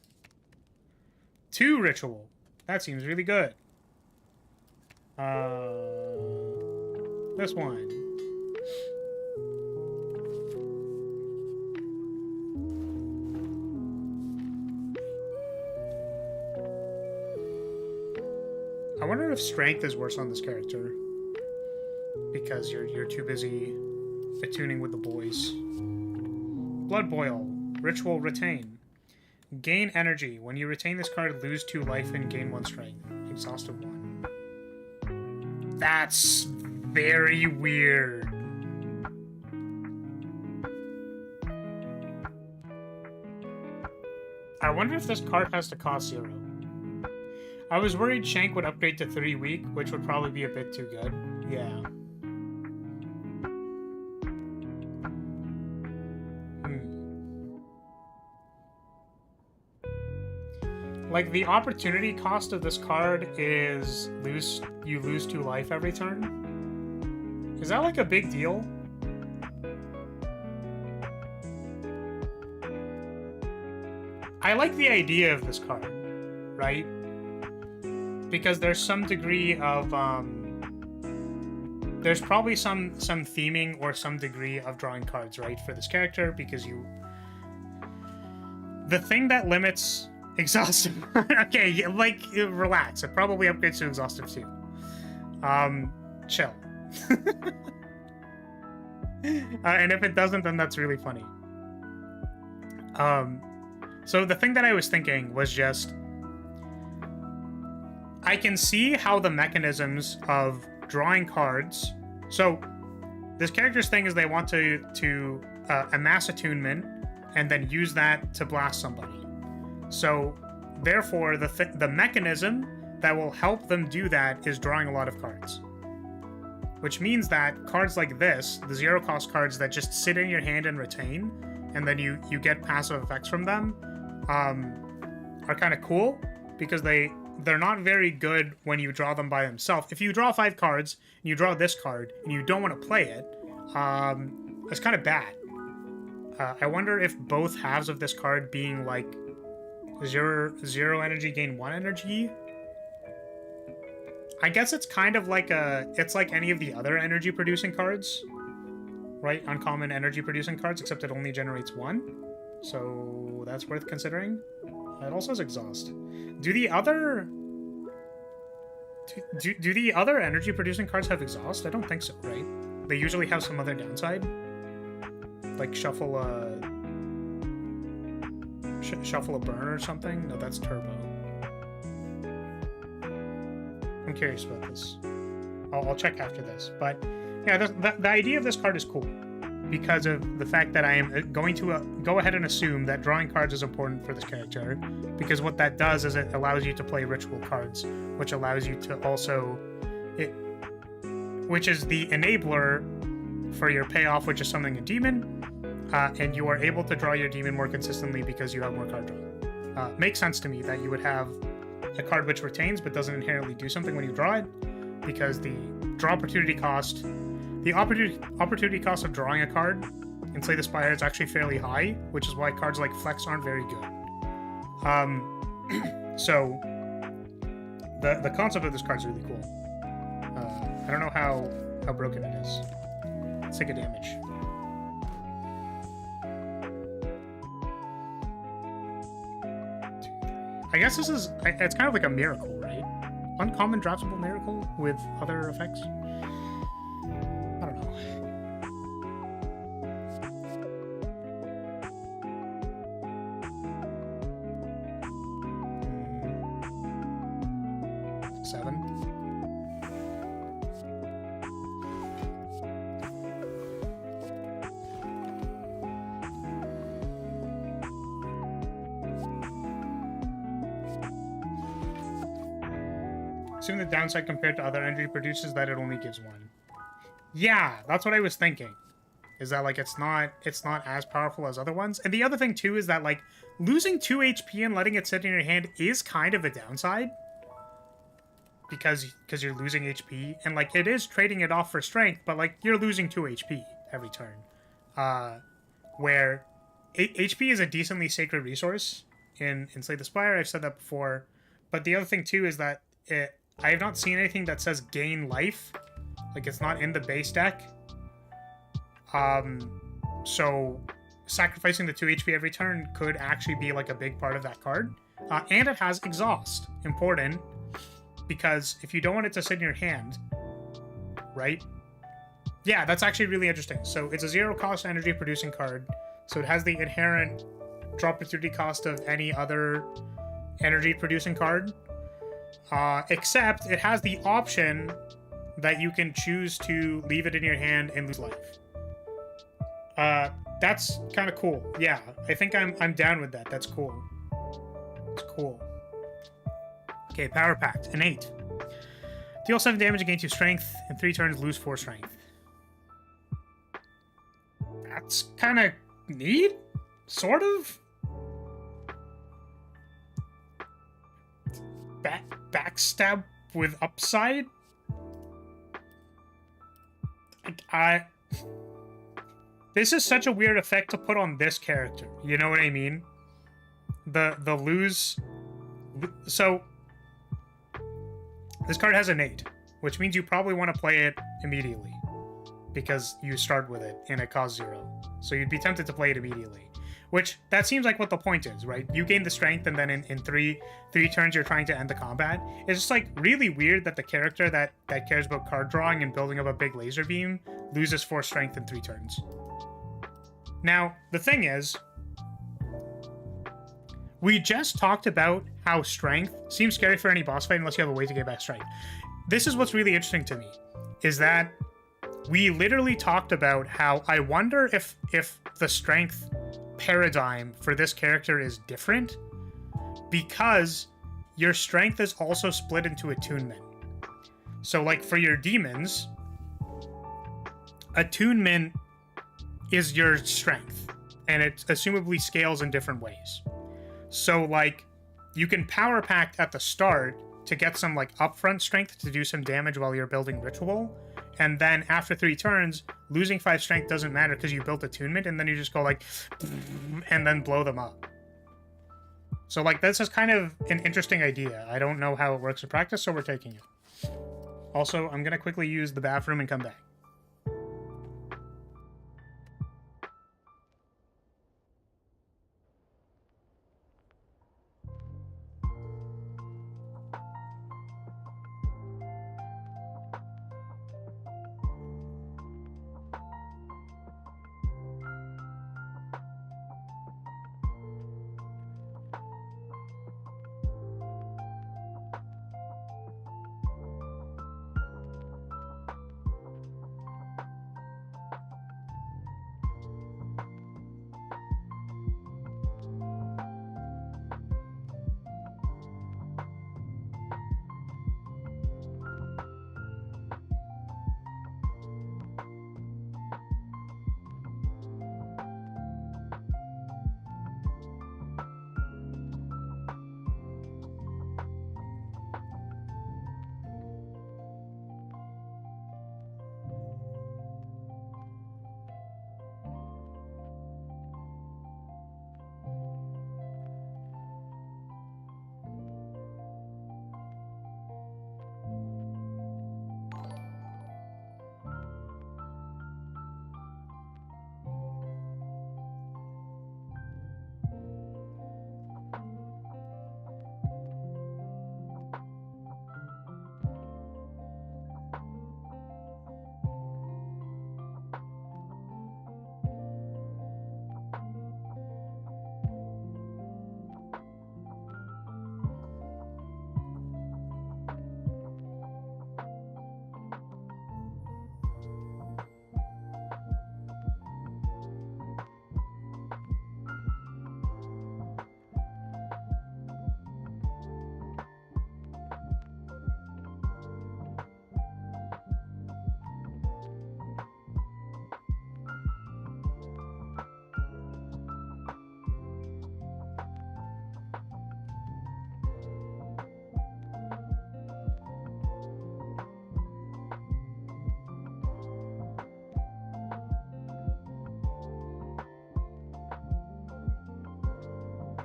2 ritual. That seems really good. This one. I wonder if strength is worse on this character, because you're too busy attuning with the boys. Blood Boil. Ritual Retain. Gain energy. When you retain this card, lose 2 life and gain 1 strength. Exhaustive 1. That's very weird. I wonder if this card has to cost 0. I was worried Shank would upgrade to 3 weak, which would probably be a bit too good. Yeah. Like, the opportunity cost of this card is you lose 2 life every turn? Is that, like, a big deal? I like the idea of this card, right? because there's some degree of there's probably some theming or some degree of drawing cards, right, for this character, because the thing that limits exhaustive okay, like, relax, it probably upgrades to exhaustive too. Chill. And if it doesn't, then that's really funny. So the thing that I was thinking was just, I can see how the mechanisms of drawing cards. So this character's thing is they want to amass attunement and then use that to blast somebody. So therefore, the mechanism that will help them do that is drawing a lot of cards. Which means that cards like this, the 0-cost cards that just sit in your hand and retain, and then you get passive effects from them, are kind of cool, because they're not very good when you draw them by themselves. If you draw 5 cards, and you draw this card, and you don't want to play it, it's kind of bad. I wonder if both halves of this card being like 0 energy, gain 1 energy. I guess it's kind of like it's like any of the other energy producing cards, right? Uncommon energy producing cards, except it only generates 1. So that's worth considering. It also has exhaust. Do the other energy producing cards have exhaust? I don't think so, right? They usually have some other downside, like shuffle a burn or something. No, that's turbo. I'm curious about this. I'll check after this. But yeah, the idea of this card is cool because of the fact that I am going to go ahead and assume that drawing cards is important for this character, because what that does is it allows you to play ritual cards, which allows you to also which is the enabler for your payoff, which is summoning a demon, and you are able to draw your demon more consistently because you have more card draw. Makes sense to me that you would have a card which retains but doesn't inherently do something when you draw it, because the draw opportunity cost, the opportunity cost of drawing a card in Slay the Spire is actually fairly high, which is why cards like Flex aren't very good. So the concept of this card is really cool. I don't know how broken it is. Let's take a damage. I guess this is, it's kind of like a miracle, right? Uncommon draftable miracle with other effects? I don't know. Seven. Assume the downside compared to other energy produces that it only gives 1. Yeah, that's what I was thinking. Is that like it's not as powerful as other ones. And the other thing too is that like losing 2 HP and letting it sit in your hand is kind of a downside. Because you're losing HP, and like it is trading it off for strength, but like you're losing 2 HP every turn. Where HP is a decently sacred resource in Slay the Spire. I've said that before. But the other thing too is that I have not seen anything that says gain life. Like, it's not in the base deck. So sacrificing the 2 HP every turn could actually be like a big part of that card. And it has exhaust. Important. Because if you don't want it to sit in your hand, right? Yeah, that's actually really interesting. So it's a 0-cost energy producing card. So it has the inherent drop opportunity cost of any other energy producing card. Except it has the option that you can choose to leave it in your hand and lose life. That's kind of cool. Yeah, I think I'm down with that. That's cool. It's cool. Okay, Power Pact, an 8. Deal 7 damage and gain 2 strength. In 3 turns, lose 4 strength. That's kind of neat? Sort of? Backstab with upside? This is such a weird effect to put on this character. You know what I mean? The lose... So... This card has innate, which means you probably want to play it immediately because you start with it and it costs 0. So you'd be tempted to play it immediately, which that seems like what the point is, right? You gain the strength and then in three turns you're trying to end the combat. It's just like really weird that the character that cares about card drawing and building up a big laser beam loses 4 strength in 3 turns. Now, the thing is, we just talked about how strength seems scary for any boss fight unless you have a way to get back strength. This is what's really interesting to me, is that we literally talked about how I wonder if the strength paradigm for this character is different because your strength is also split into attunement. So like for your demons, attunement is your strength, and it assumably scales in different ways. So like you can power pact at the start to get some like upfront strength to do some damage while you're building ritual, and then after 3 turns losing 5 strength doesn't matter because you built attunement, and then you just go like and then blow them up. So like this is kind of an interesting idea. I don't know how it works in practice, so we're taking it. Also, I'm gonna quickly use the bathroom and come back.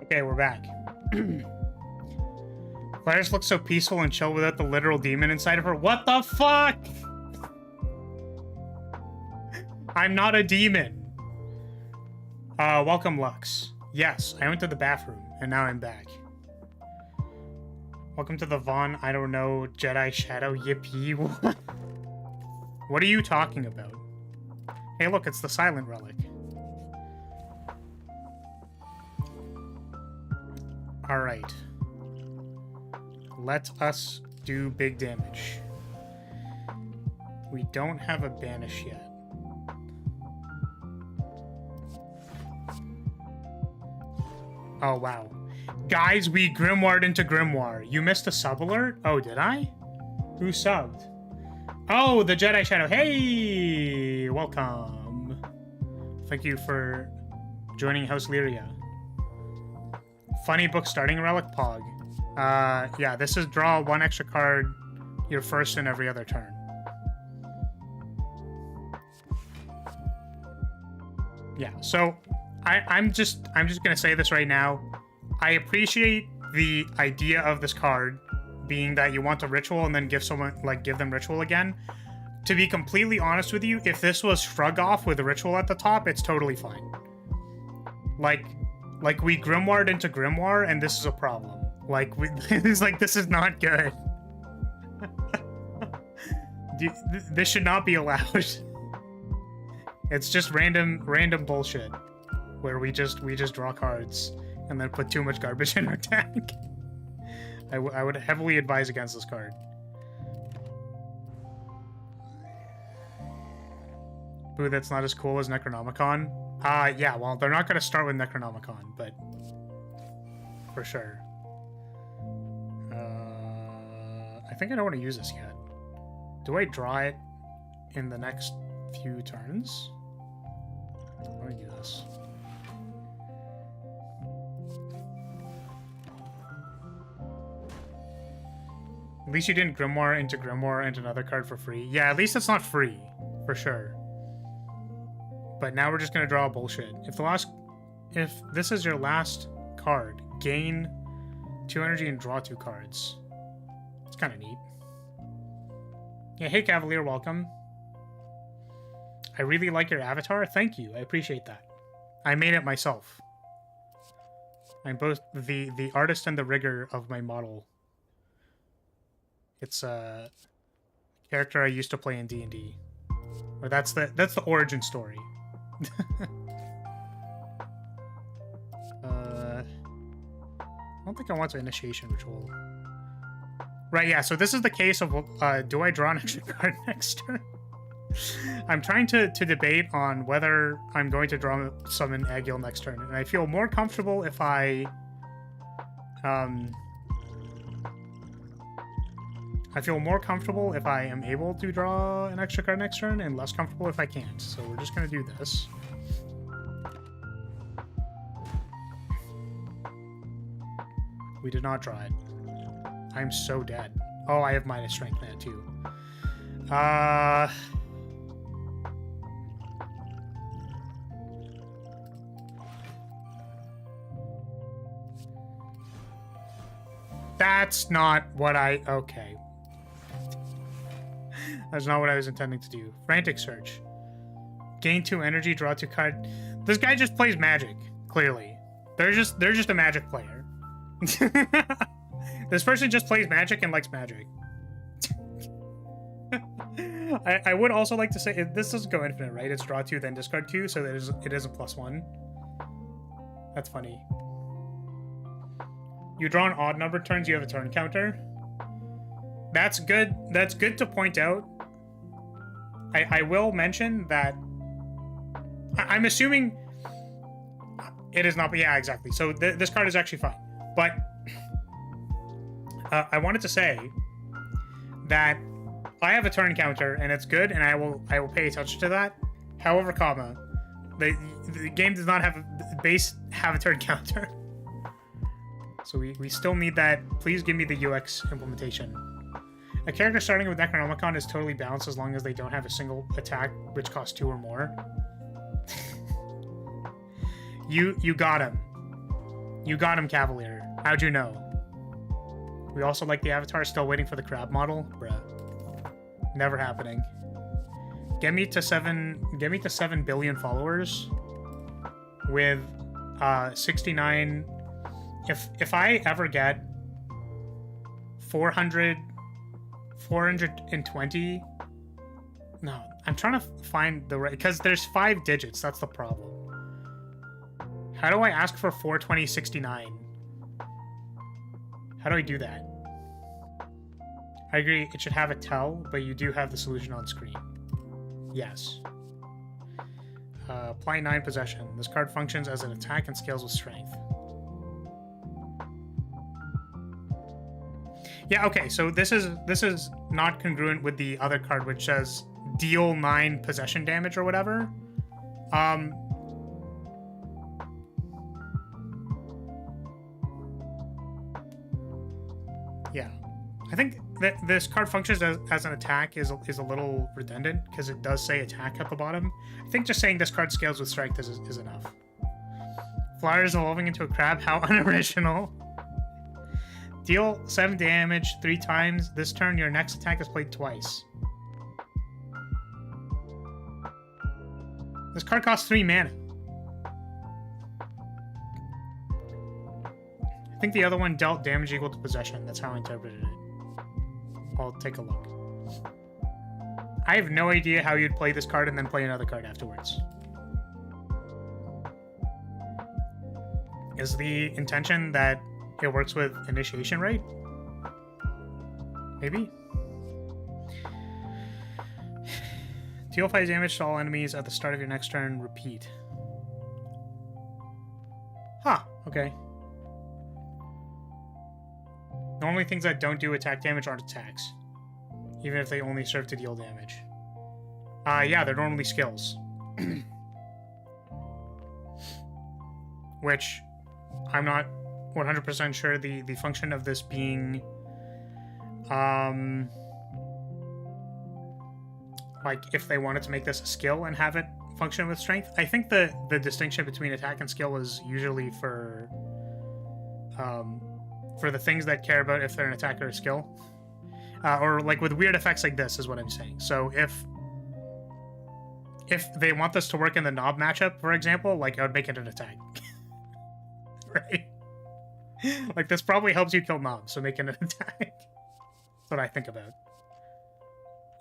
Okay, we're back. Clarice looks so peaceful and chill without the literal demon inside of her. What the fuck? I'm not a demon. Welcome, Lux. Yes, I went to the bathroom, and now I'm back. Welcome to the Vaughn, I don't know, Jedi Shadow, yippee. What are you talking about? Hey, look, it's the Silent Relic. Alright. Let us do big damage. We don't have a banish yet. Oh, wow. Guys, we grimoired into Grimoire. You missed a sub alert? Oh, did I? Who subbed? Oh, the Jedi Shadow. Hey! Welcome. Thank you for joining House Lyria. Funny book starting relic pog. Yeah, this is draw 1 extra card your first and every other turn. Yeah, so I'm just gonna say this right now. I appreciate the idea of this card being that you want a ritual and then give them ritual again. To be completely honest with you, if this was shrug off with a ritual at the top, it's totally fine. Like we grimoired into grimoire, and this is a problem. It's like, this is not good. This should not be allowed. It's just random bullshit, where we just draw cards and then put too much garbage in our deck. I would heavily advise against this card. Ooh, that's not as cool as Necronomicon. Yeah, well, they're not going to start with Necronomicon, but for sure. I think I don't want to use this yet. Do I draw it in the next few turns? Let me do this. At least you didn't grimoire into grimoire and another card for free. Yeah, at least it's not free, for sure. But now we're just gonna draw bullshit. If this is your last card, gain 2 energy and draw 2 cards. It's kind of neat. Yeah, hey Cavalier, welcome. I really like your avatar. Thank you. I appreciate that. I made it myself. I'm both the artist and the rigger of my model. It's a character I used to play in D&D. Or that's the origin story. I don't think I want to initiation ritual. Right, yeah, so this is the case of do I draw an extra card next turn? I'm trying to debate on whether I'm going to summon Agil next turn, and I feel more comfortable if I am able to draw an extra card next turn, and less comfortable if I can't. So we're just gonna do this. We did not draw it. I'm so dead. Oh, I have minus strength now too. That's not what okay. That's not what I was intending to do. Frantic Search. Gain 2 energy, draw 2 card. This guy just plays Magic, clearly. They're just a Magic player. This person just plays Magic and likes Magic. I would also like to say, this doesn't go infinite, right? It's draw 2, then discard 2, so it is a +1. That's funny. You draw an odd number of turns, you have a turn counter. That's good. That's good to point out. I will mention that I'm assuming it is not. Yeah, exactly. So this card is actually fine. But I wanted to say that I have a turn counter and it's good, and I will pay attention to that. However, the game does not have a turn counter. So we still need that. Please give me the UX implementation. A character starting with Necronomicon is totally balanced as long as they don't have a single attack which costs 2 or more. You got him. You got him, Cavalier. How'd you know? We also like the avatar. Still waiting for the crab model? Bruh. Never happening. Get me to 7 billion followers with 69. If I ever get 420, no, I'm trying to find the right, because there's 5 digits. That's the problem. How do I ask for 42069? How do I do that? I agree, it should have a tell, but you do have the solution on screen. Yes. Apply 9 possession. This card functions as an attack and scales with strength. Yeah, okay, so this is not congruent with the other card, which says deal 9 possession damage or whatever. Yeah, I think that this card functions as an attack is a little redundant, because it does say attack at the bottom. I think just saying this card scales with strength is enough. Flyers evolving into a crab, how unoriginal. Deal 7 damage 3 times. This turn, your next attack is played twice. This card costs 3 mana. I think the other one dealt damage equal to possession. That's how I interpreted it. I'll take a look. I have no idea how you'd play this card and then play another card afterwards. Is the intention that it works with initiation, right? Maybe? Deal 5 damage to all enemies at the start of your next turn. Repeat. Huh, okay. Normally things that don't do attack damage aren't attacks. Even if they only serve to deal damage. Yeah, they're normally skills. Which, I'm not 100% sure the function of this being... like, if they wanted to make this a skill and have it function with strength. I think the distinction between attack and skill is usually for the things that care about if they're an attack or a skill. Or like with weird effects like this is what I'm saying. So if they want this to work in the knob matchup, for example, like I would make it an attack. Right? Like this probably helps you kill mobs, so make it an attack. That's what I think about.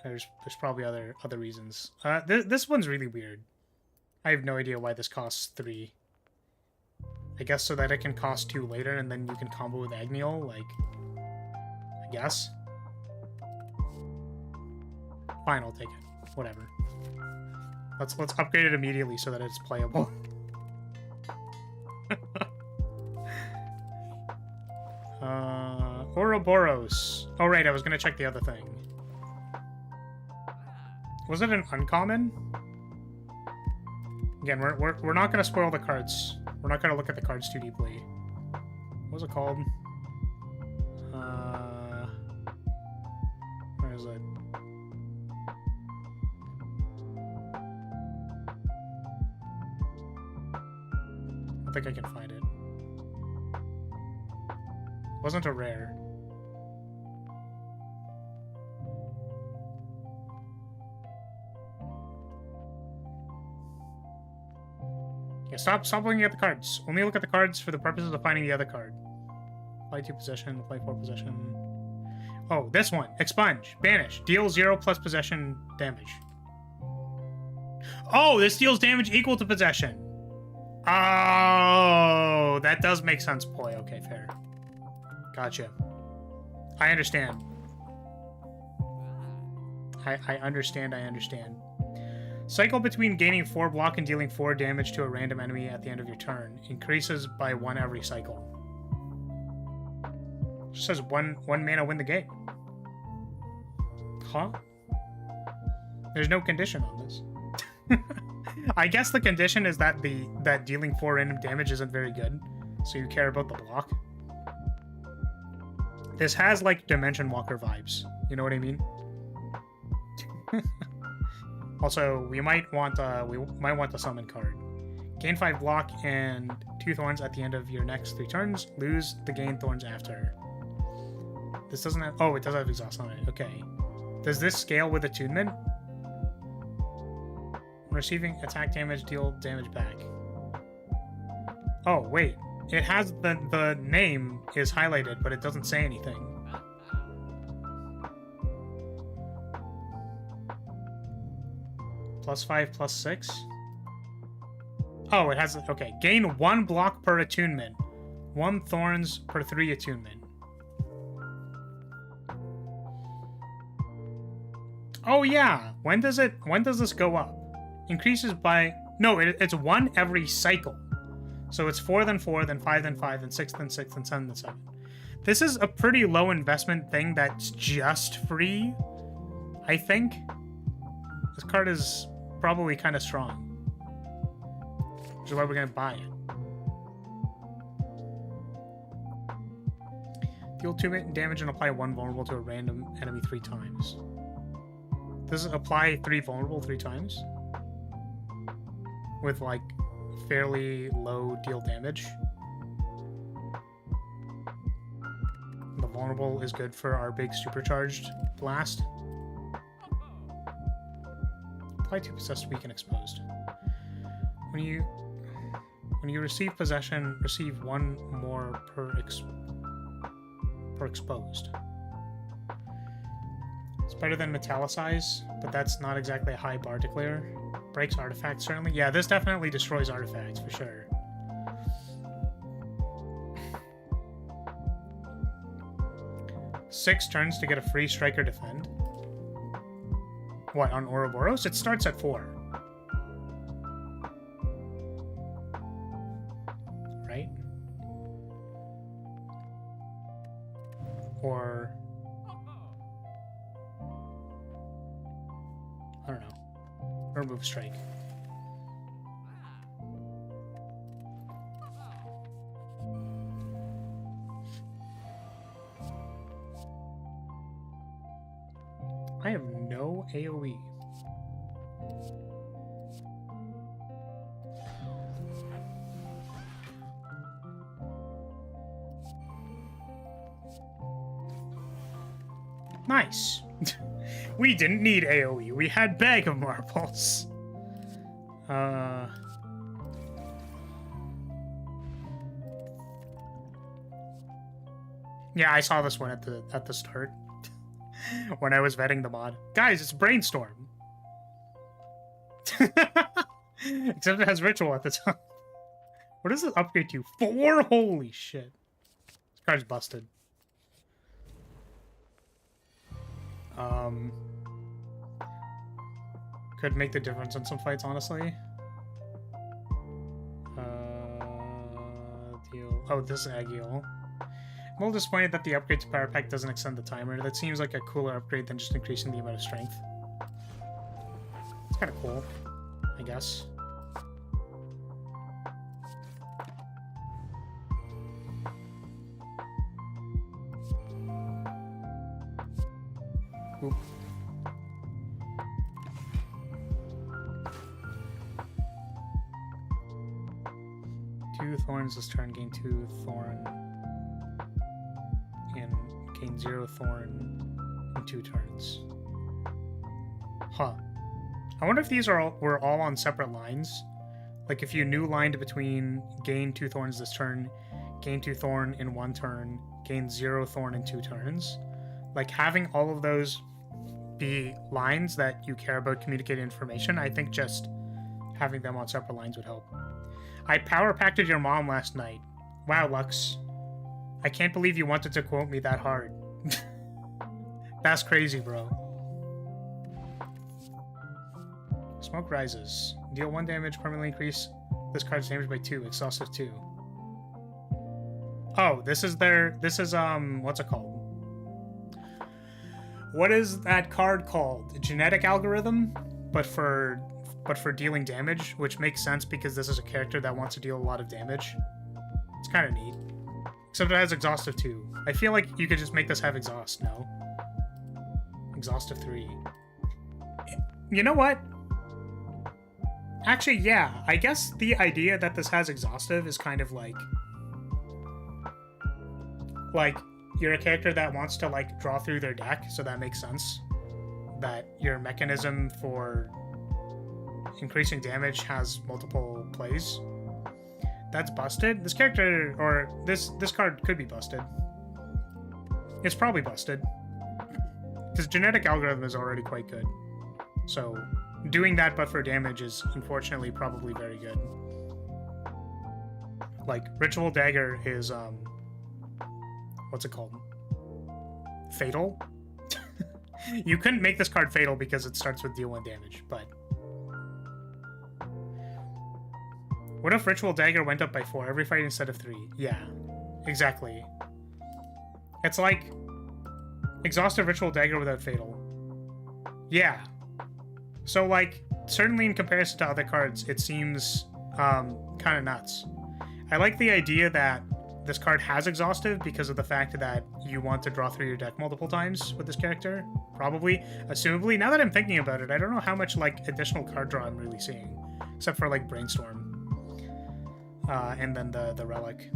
There's probably other reasons. This one's really weird. I have no idea why this costs 3. I guess so that it can cost 2 later, and then you can combo with Agniel, like... I guess. Fine, I'll take it. Whatever. Let's upgrade it immediately so that it's playable. Ouroboros. Oh right, I was gonna check the other thing. Was it an uncommon? Again, we're not gonna spoil the cards. We're not gonna look at the cards too deeply. What was it called? Where is it? I think I can find it. Wasn't a rare. Yeah, stop looking at the cards. Only look at the cards for the purposes of finding the other card. Apply 2 possession, apply 4 possession. Oh, this one. Expunge. Banish. Deal 0 plus possession damage. Oh, this deals damage equal to possession. Oh, that does make sense, Poi. Okay, fair. Gotcha. I understand. I understand. Cycle between gaining 4 block and dealing 4 damage to a random enemy at the end of your turn. Increases by 1 every cycle. Just says one mana win the game. Huh? There's no condition on this. I guess the condition is that that dealing 4 random damage isn't very good, so you care about the block. This has like Dimension Walker vibes. You know what I mean? Also, we might want the summon card. Gain 5 block and 2 thorns at the end of your next 3 turns. Lose the gain thorns after. This doesn't have... Oh, it does have exhaust on it. Okay. Does this scale with attunement? Receiving attack damage, deal damage back. Oh, wait. It has the name is highlighted, but it doesn't say anything. +5, +6? Oh, it has... Okay. Gain 1 block per attunement. 1 thorns per 3 attunement. Oh, yeah. When does this go up? Increases by... No, it's 1 every cycle. So it's 4, then 4, then 5, then 5, then 6, then 6, then 7, then 7. This is a pretty low investment thing that's just free, I think. This card is probably kind of strong. Which is why we're going to buy it. Deal 2 damage and apply 1 vulnerable to a random enemy 3 times. Does it apply 3 vulnerable 3 times? With, like, fairly low deal damage. The vulnerable is good for our big supercharged blast. Apply to possessed, weak, and exposed. When you receive possession, receive one more per exposed. It's better than metallicize, but that's not exactly a high bar to clear. Breaks artifacts, certainly. Yeah, this definitely destroys artifacts, for sure. Six turns to get a free strike or defend. What, on Ouroboros? It starts at 4. Right? Or... I don't know. Remove strike. I have no AoE. Nice. We didn't need AoE. We had Bag of Marbles. Yeah, I saw this one at the start. When I was vetting the mod. Guys, it's Brainstorm. Except it has Ritual at the top. What does it upgrade to? 4? Holy shit. This card's busted. Could make the difference in some fights, honestly. Deal. Oh, this is Agiel. I'm a little disappointed that the upgrade to Power Pack doesn't extend the timer. That seems like a cooler upgrade than just increasing the amount of strength. It's kind of cool, I guess. Oop. Two thorns this turn, gain 2 thorn. And gain 0 thorn in 2 turns. Huh. I wonder if these were all on separate lines. Like if you new lined between gain 2 thorns this turn, gain 2 thorn in 1 turn, gain 0 thorn in 2 turns. Like having all of those be lines that you care about communicating information, I think just having them on separate lines would help. I power packed your mom last night. Wow, Lux. I can't believe you wanted to quote me that hard. That's crazy, bro. Smoke rises. Deal 1 damage, permanently increase this card's damage by 2, exhaustive 2. Oh, this is what's it called? What is that card called? Genetic algorithm, but for dealing damage, which makes sense because this is a character that wants to deal a lot of damage. It's kind of neat. Except it has exhaustive 2. I feel like you could just make this have exhaust, no? Exhaustive 3. You know what? Actually, yeah. I guess the idea that this has exhaustive is kind of like you're a character that wants to like draw through their deck, so that makes sense. That your mechanism for increasing damage has multiple plays. That's busted. This character, or this card could be busted. It's probably busted. Because genetic algorithm is already quite good. So doing that but for damage is unfortunately probably very good. Like Ritual Dagger is what's it called? Fatal? You couldn't make this card fatal because it starts with deal 1 damage, but what if Ritual Dagger went up by 4 every fight instead of 3? Yeah, exactly. It's like Exhaustive Ritual Dagger without Fatal. Yeah. So, like, certainly in comparison to other cards, it seems kind of nuts. I like the idea that this card has Exhaustive because of the fact that you want to draw through your deck multiple times with this character. Probably. Assumably. Now that I'm thinking about it, I don't know how much, like, additional card draw I'm really seeing. Except for, like, Brainstorm. And then the Relic.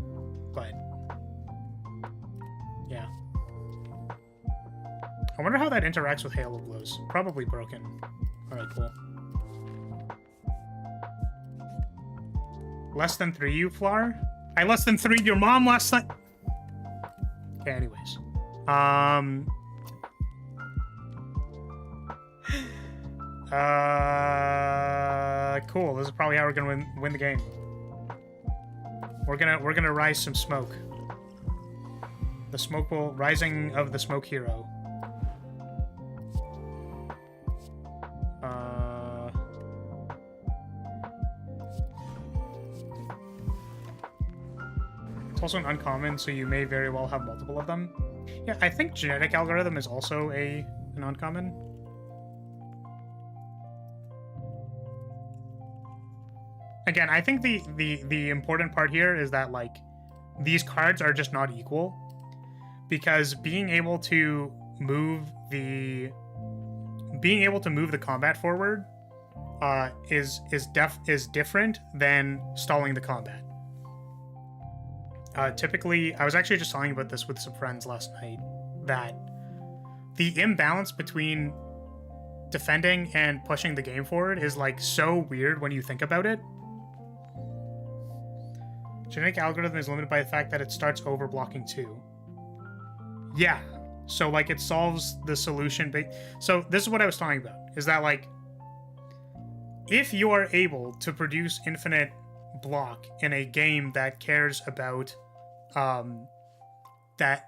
But, yeah. I wonder how that interacts with Halo Blows. Probably broken. Alright, cool. Less than 3, you Flar? I less than 3'd your mom last night. Okay, anyways. Cool. This is probably how we're gonna win the game. We're gonna rise some smoke. The smoke will rising of the smoke hero. It's also an uncommon, so you may very well have multiple of them. Yeah, I think genetic algorithm is also an uncommon. Again, I think the important part here is that, like, these cards are just not equal, because being able to move the combat forward is different than stalling the combat. Typically, I was actually just talking about this with some friends last night, that the imbalance between defending and pushing the game forward is, like, so weird when you think about it. Genetic algorithm is limited by the fact that it starts over blocking 2. Yeah, so, like, it solves the solution. So this is what I was talking about, is that, like, if you are able to produce infinite block in a game that cares about that's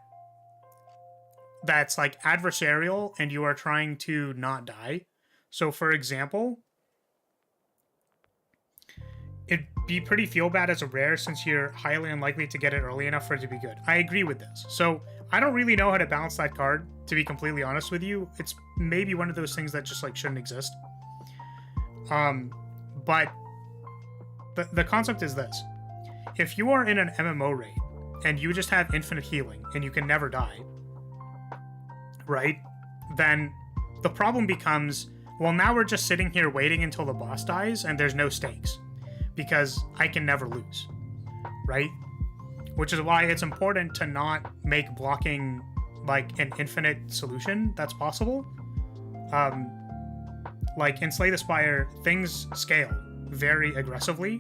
like adversarial and you are trying to not die. So for example, it'd be pretty feel bad as a rare since you're highly unlikely to get it early enough for it to be good. I agree with this. So I don't really know how to balance that card, to be completely honest with you. It's maybe one of those things that just, like, shouldn't exist. But the concept is this. If you are in an MMO raid and you just have infinite healing and you can never die, right? Then the problem becomes, well, now we're just sitting here waiting until the boss dies and there's no stakes because I can never lose, right? Which is why it's important to not make blocking like an infinite solution that's possible. Like in Slay the Spire, things scale very aggressively.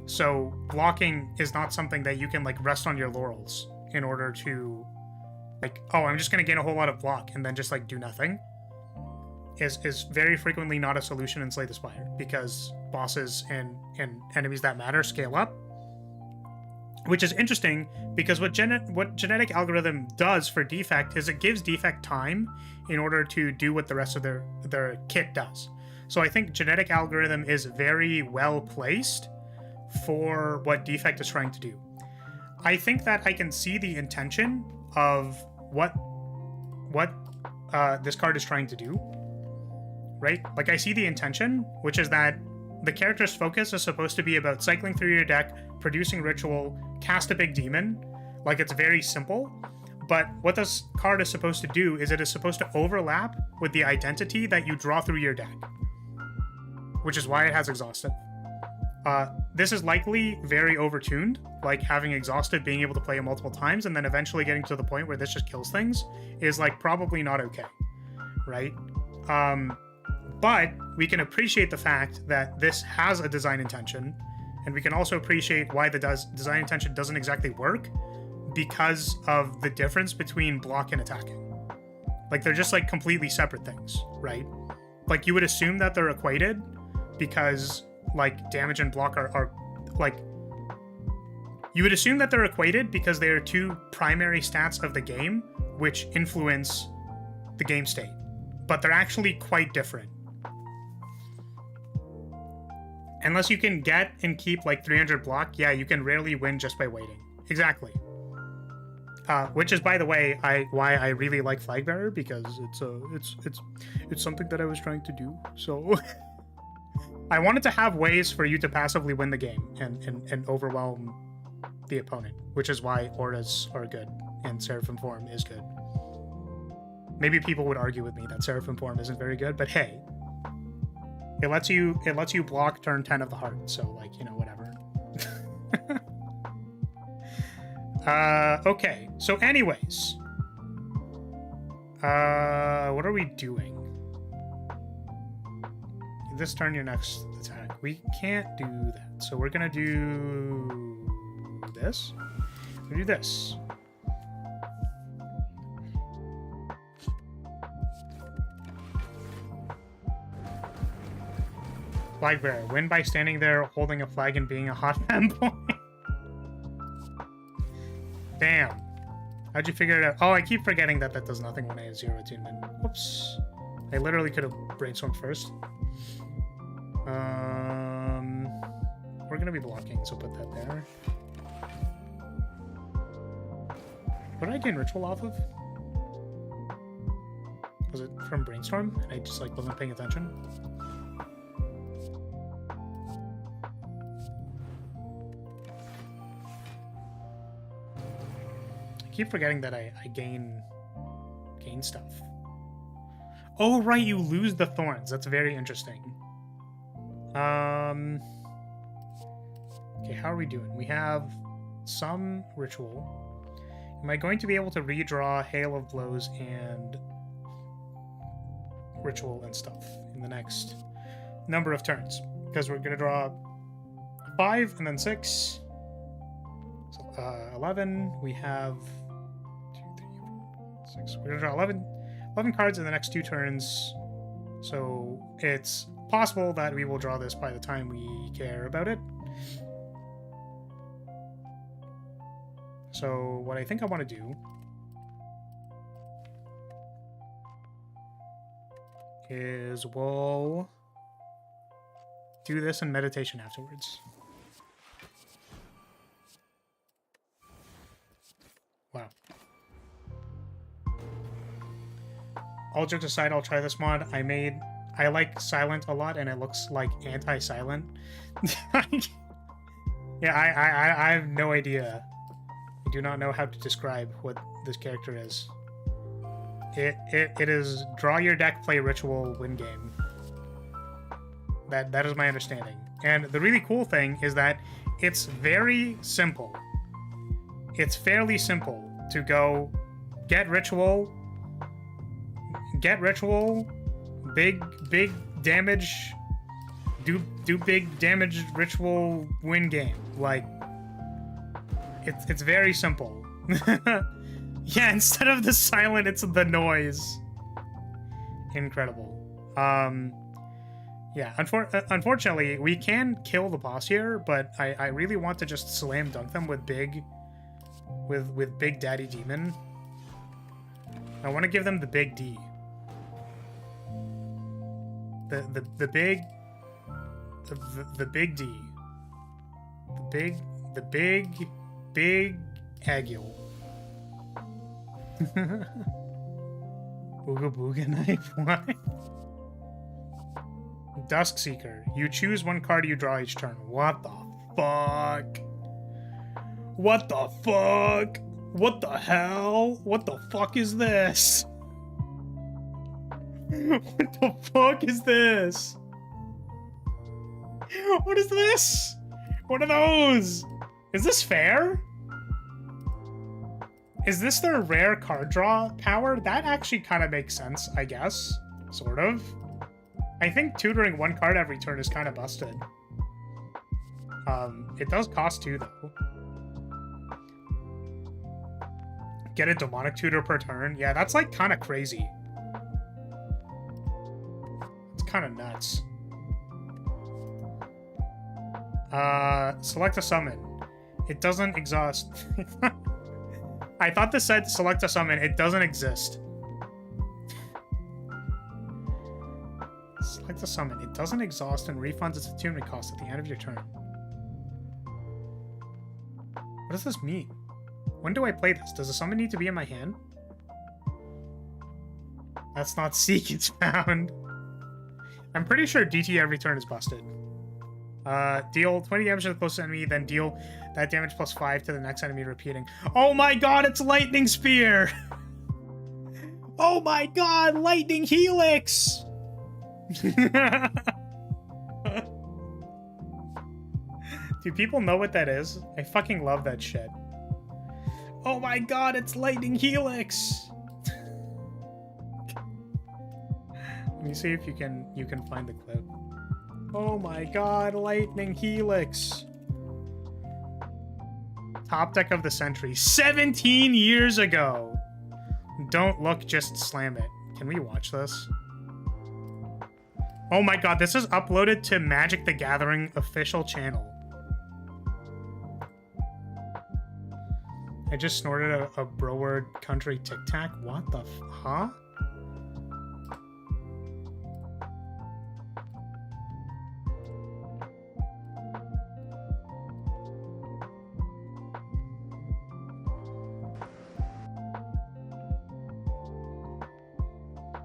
So blocking is not something that you can, like, rest on your laurels in order to, like, oh, I'm just going to gain a whole lot of block and then just, like, do nothing. Is very frequently not a solution in Slay the Spire, because bosses and enemies that matter scale up. Which is interesting, because what genetic algorithm does for defect is it gives defect time in order to do what the rest of their kit does. So I think genetic algorithm is very well placed for what defect is trying to do. I think that I can see the intention of what this card is trying to do, right? Like, I see the intention, which is that the character's focus is supposed to be about cycling through your deck, producing ritual, cast a big demon. Like, it's very simple. But what this card is supposed to do is it is supposed to overlap with the identity that you draw through your deck, which is why it has Exhaustive. This is likely very overtuned, like having Exhaustive, being able to play it multiple times, and then eventually getting to the point where this just kills things is, like, probably not okay, right? But we can appreciate the fact that this has a design intention, and we can also appreciate why the design intention doesn't exactly work because of the difference between block and attacking. Like, they're just, like, completely separate things, right? Like, you would assume that they're equated because, like, damage and block are like, you would assume that they're equated because they are two primary stats of the game which influence the game state, but they're actually quite different. Unless you can get and keep, like, 300 block, yeah, you can rarely win just by waiting. Exactly. Which is, by the way, why I really like Flag Bearer, because it's something that I was trying to do. So I wanted to have ways for you to passively win the game and overwhelm the opponent, which is why auras are good and Seraphim Form is good. Maybe people would argue with me that Seraphim Form isn't very good, but hey, it lets you block turn 10 of the heart, so, like, you know, whatever. Okay, so anyways, What are we doing? This turn, your next attack. We can't do that. So we're gonna do this. We do this. Flag bearer. Win by standing there, holding a flag, and being a hot fanboy. Damn. How'd you figure it out? Oh, I keep forgetting that that does nothing when I have 0 attunement. Whoops. I literally could have brainstormed first. We're gonna be blocking, so put that there. What did I gain ritual off of? Was it from brainstorm? And I just like wasn't paying attention. I keep forgetting that I gain stuff. Oh right, you lose the thorns. That's very interesting. Okay, how are we doing? We have some ritual. Am I going to be able to redraw Hail of Blows and ritual and stuff in the next number of turns? Because we're going to draw 5 and then 6. So, 11. We have 2, 3, 4, 6. We're going to draw 11 cards in the next 2 turns. So it's possible that we will draw this by the time we care about it. So what I think I want to do is we'll do this in meditation afterwards. Wow. All jokes aside, I'll try this mod. I like silent a lot, and it looks like anti-silent. Yeah, I have no idea. I do not know how to describe what this character is. It is draw your deck, play ritual, win game. That is my understanding. And the really cool thing is that it's very simple. It's fairly simple to go get ritual, big damage, do big damage, ritual, win game. Like, it's very simple. Yeah, instead of the silent, it's the noise. Incredible. Yeah, unfortunately, we can kill the boss here, but I really want to just slam dunk them with Big Daddy Demon. I want to give them the Big D. The big D. The big Agile. Booga Booga Knife, why? Dusk Seeker. You choose one card you draw each turn. What the fuck? What the fuck? What the hell? What the fuck is this? What the fuck is this? What is this? What are those? Is this fair? Is this their rare card draw power? That actually kind of makes sense, I guess. Sort of. I think tutoring one card every turn is kind of busted. It does cost 2, though. Get a demonic tutor per turn? Yeah, that's, like, kind of crazy. It's kind of nuts. Select a summon. It doesn't exhaust. I thought this said select a summon. It doesn't exist. Select a summon. It doesn't exhaust and refunds its attunement cost at the end of your turn. What does this mean? When do I play this? Does a summon need to be in my hand? That's not seek, it's found. I'm pretty sure DT every turn is busted. Deal 20 damage to the closest enemy, then deal that damage plus 5 to the next enemy, repeating. Oh my god, it's Lightning Spear! Oh my god, Lightning Helix! Do people know what that is? I fucking love that shit. Oh my god, it's Lightning Helix! Let me see if you can find the clip. Oh my god, Lightning Helix. Top deck of the century. 17 years ago. Don't look, just slam it. Can we watch this? Oh my god, this is uploaded to Magic the Gathering official channel. I just snorted a Broward Country Tic Tac. What the huh?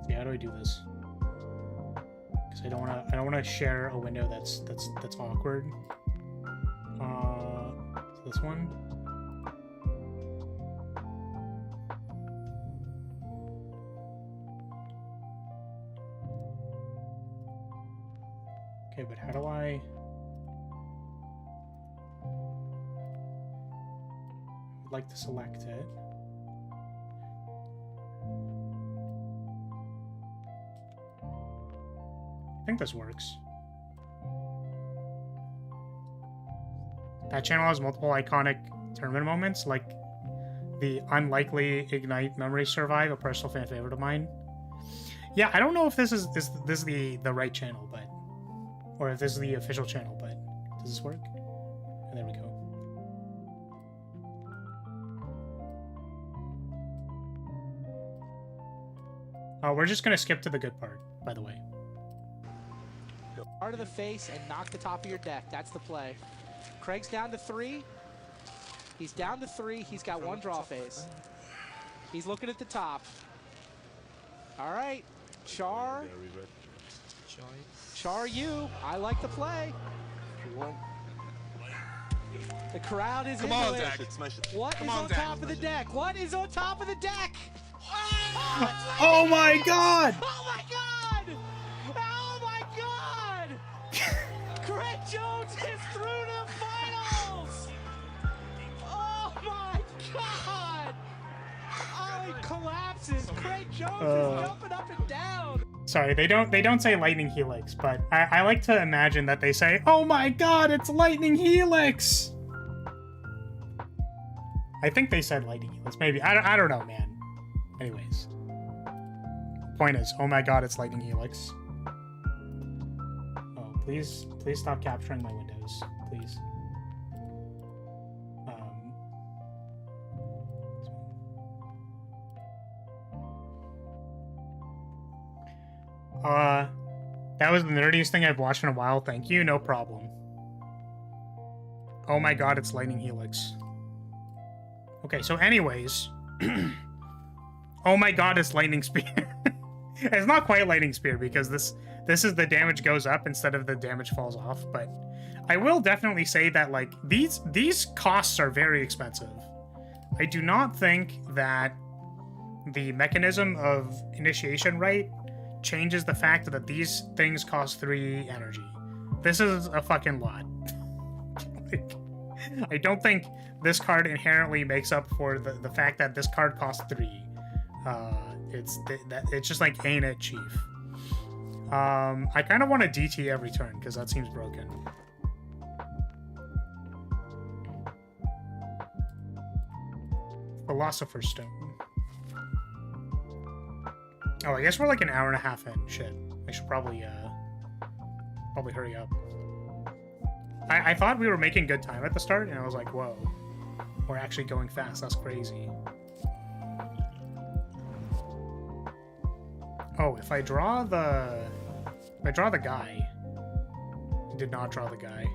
Yeah, how do I do this? Because I don't wanna share a window that's awkward. This one. Okay, but how do I... I'd like to select it. I think this works. That channel has multiple iconic tournament moments, like the unlikely Ignite Memory Survive, a personal fan favorite of mine. Yeah, I don't know if this is the right channel, but... Or if this is the official channel, but... Does this work? And there we go. We're just gonna skip to the good part, by the way. Part of the face and knock the top of your deck. That's the play. Craig's down to 3. He's down to 3. He's got 1 draw phase. He's looking at the top. All right. Char you. I like the play. The crowd is into it. What is on top of the deck? What is on top of the deck? Oh my god! Oh my god! Oh my god! Craig Jones is through to finals! Oh my god! Oh, he collapses. Craig Jones is jumping up and down. Sorry, they don't say Lightning Helix, but I like to imagine that they say, "Oh my god, it's Lightning Helix!" I think they said Lightning Helix. Maybe. I don't know, man. Anyways. Point is, oh my god, it's Lightning Helix. Oh, please stop capturing my windows. Please. That was the nerdiest thing I've watched in a while. Thank you, no problem. Oh my god, it's Lightning Helix. Okay, so anyways... Oh my god, it's Lightning Spear. It's not quite Lightning Spear because this is the damage goes up instead of the damage falls off, but I will definitely say that like these costs are very expensive. I do not think that the mechanism of initiation right changes the fact that these things cost 3 energy. This is a fucking lot. Like, I don't think this card inherently makes up for the fact that this card costs 3. It's just like, ain't it, Chief? I kind of want to DT every turn because that seems broken. Philosopher's Stone. Oh, I guess we're like an hour and a half in. Shit, I should probably hurry up. I thought we were making good time at the start, and I was like, whoa, we're actually going fast. That's crazy. Oh, if I draw the guy. I did not draw the guy.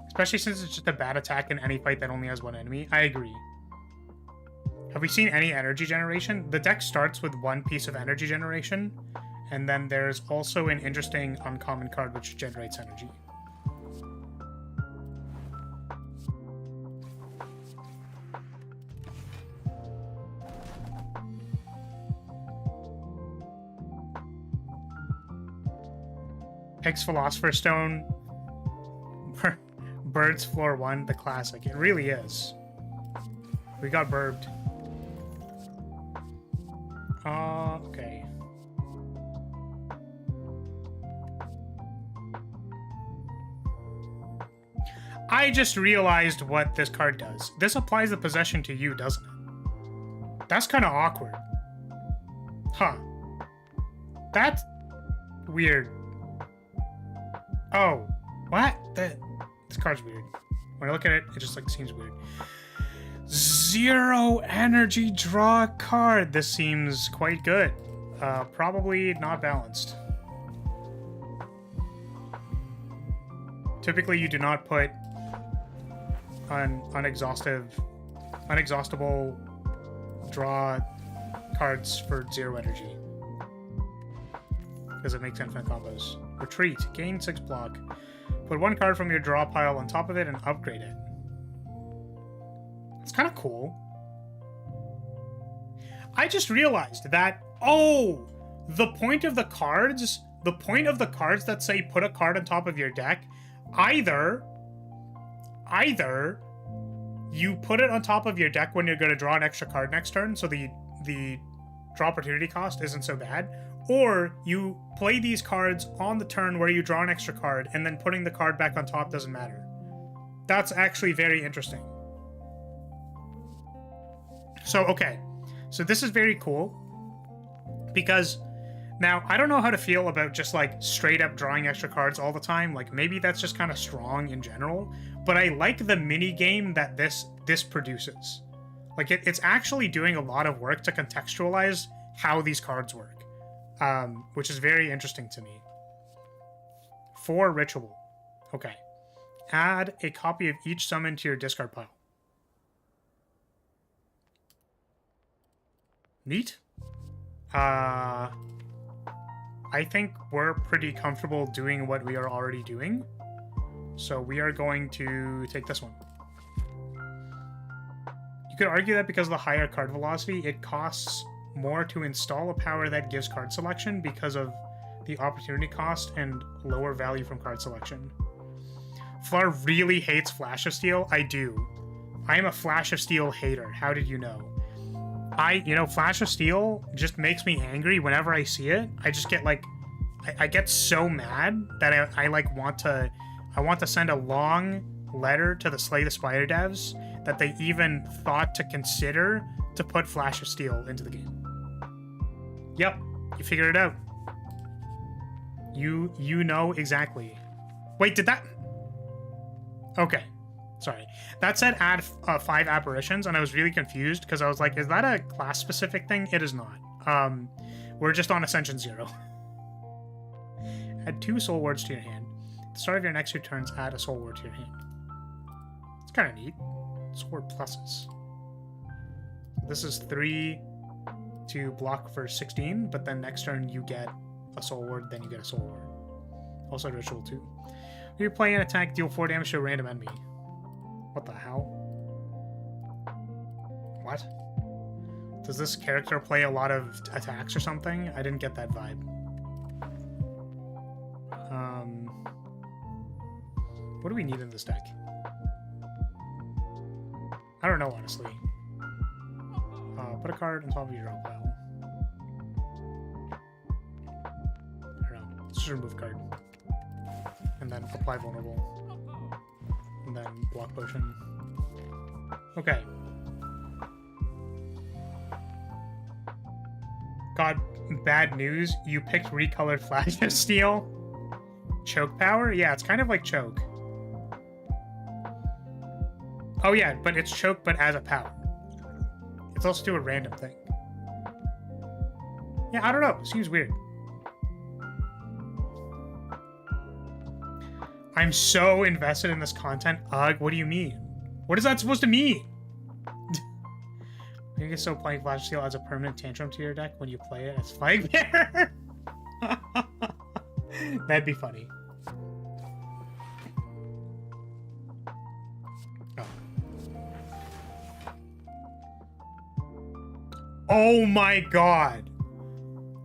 Especially since it's just a bad attack in any fight that only has 1 enemy. I agree. Have we seen any energy generation? The deck starts with 1 piece of energy generation, and then there's also an interesting uncommon card which generates energy. Picks Philosopher's Stone. Birds Floor 1, the classic. It really is. We got burbed. Okay. I just realized what this card does. This applies the possession to you, doesn't it? That's kind of awkward. Huh. That's weird. Oh, what? This card's weird. When I look at it, it just like seems weird. 0 energy, draw a card. This seems quite good. Probably not balanced. Typically, you do not put unexhaustible draw cards for 0 energy. Because it makes infinite combos. Retreat. Gain 6 block. Put 1 card from your draw pile on top of it and upgrade it. It's kind of cool. I just realized that, oh, the point of the cards that say put a card on top of your deck, either you put it on top of your deck when you're going to draw an extra card next turn, so the draw opportunity cost isn't so bad, or you play these cards on the turn where you draw an extra card, and then putting the card back on top doesn't matter. That's actually very interesting. So, okay. So this is very cool, because now I don't know how to feel about just like straight up drawing extra cards all the time. Like maybe that's just kind of strong in general, but I like the mini game that this produces. Like it's actually doing a lot of work to contextualize how these cards work, which is very interesting to me. 4 ritual. Okay. Add a copy of each summon to your discard pile. Neat. I think we're pretty comfortable doing what we are already doing. So we are going to take this one. You could argue that because of the higher card velocity, it costs more to install a power that gives card selection because of the opportunity cost and lower value from card selection. Flar really hates Flash of Steel. I do. I am a Flash of Steel hater. How did you know? Flash of Steel just makes me angry whenever I see it. I just get like, I get so mad that I want to send a long letter to the Slay the Spire devs that they even thought to consider to put Flash of Steel into the game. Yep, you figured it out. You know exactly. Wait, did that? Okay. Sorry. That said add 5 apparitions, and I was really confused because I was like, is that a class-specific thing? It is not. We're just on Ascension 0. Add 2 soul words to your hand. At the start of your next 2 turns, add a soul word to your hand. It's kind of neat. Soul word pluses. This is 3 to block for 16, but then next turn you get a soul word, then you get a soul word. Also ritual 2. When you're playing an attack, deal 4 damage to a random enemy. What the hell? What? Does this character play a lot of attacks or something? I didn't get that vibe. What do we need in this deck? I don't know, honestly. Put a card on top of your draw pile. I don't know. Let's just remove a card. And then apply vulnerable. And then block potion. Okay. God, bad news. You picked recolored Flash of Steel. Choke power? Yeah, it's kind of like choke. Oh yeah, but it's choke, but as a power. It's also do a random thing. Yeah, I don't know. Seems weird. I'm so invested in this content. Ugh, what do you mean? What is that supposed to mean? I think it's so playing Flash Steel adds a permanent tantrum to your deck when you play it as Flag Bearer. That'd be funny. Oh my god.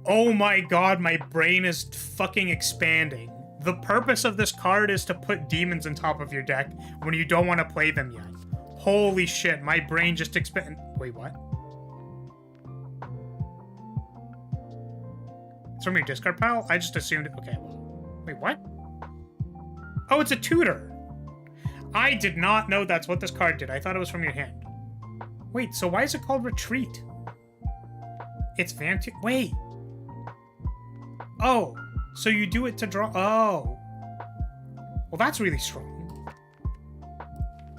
Oh my god, my brain is fucking expanding. The purpose of this card is to put demons on top of your deck when you don't want to play them yet. Holy shit, my brain just expanded. Wait, what? It's from your discard pile? I just assumed. Okay, well. Wait, what? Oh, it's a tutor. I did not know that's what this card did. I thought it was from your hand. Wait, so why is it called Retreat? It's Vamp. Wait. Oh, so you do it to draw. Oh. Well, that's really strong.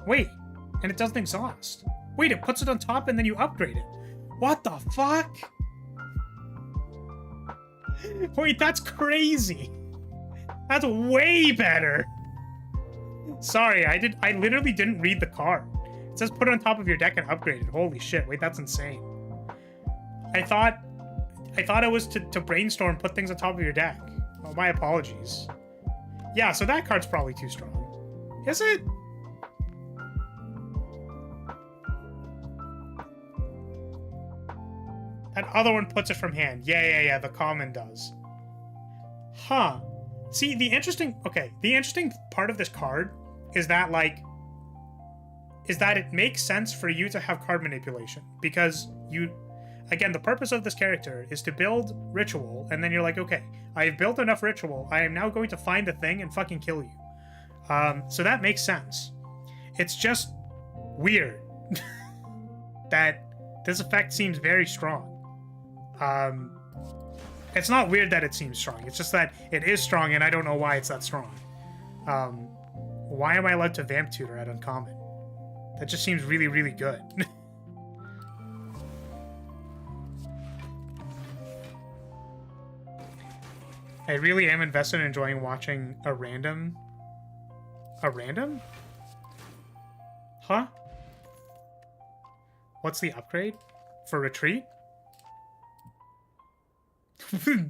Wait, and it doesn't exhaust. Wait, it puts it on top and then you upgrade it. What the fuck? Wait, that's crazy. That's way better. Sorry, I literally didn't read the card. It says put it on top of your deck and upgrade it. Holy shit, wait, that's insane. I thought it was to brainstorm, put things on top of your deck. Oh, my apologies. Yeah, so that card's probably too strong. Is it? That other one puts it from hand. Yeah, the common does. Huh. See, the interesting part of this card is that, like, it makes sense for you to have card manipulation. Because again, the purpose of this character is to build ritual, and then you're like, okay, I've built enough ritual, I am now going to find the thing and fucking kill you. So that makes sense. It's just weird that this effect seems very strong. It's not weird that it seems strong. It's just that it is strong, and I don't know why it's that strong. Why am I allowed to Vamp Tutor at Uncommon? That just seems really, really good. I really am invested in enjoying watching a random... A random? Huh? What's the upgrade? For Retreat?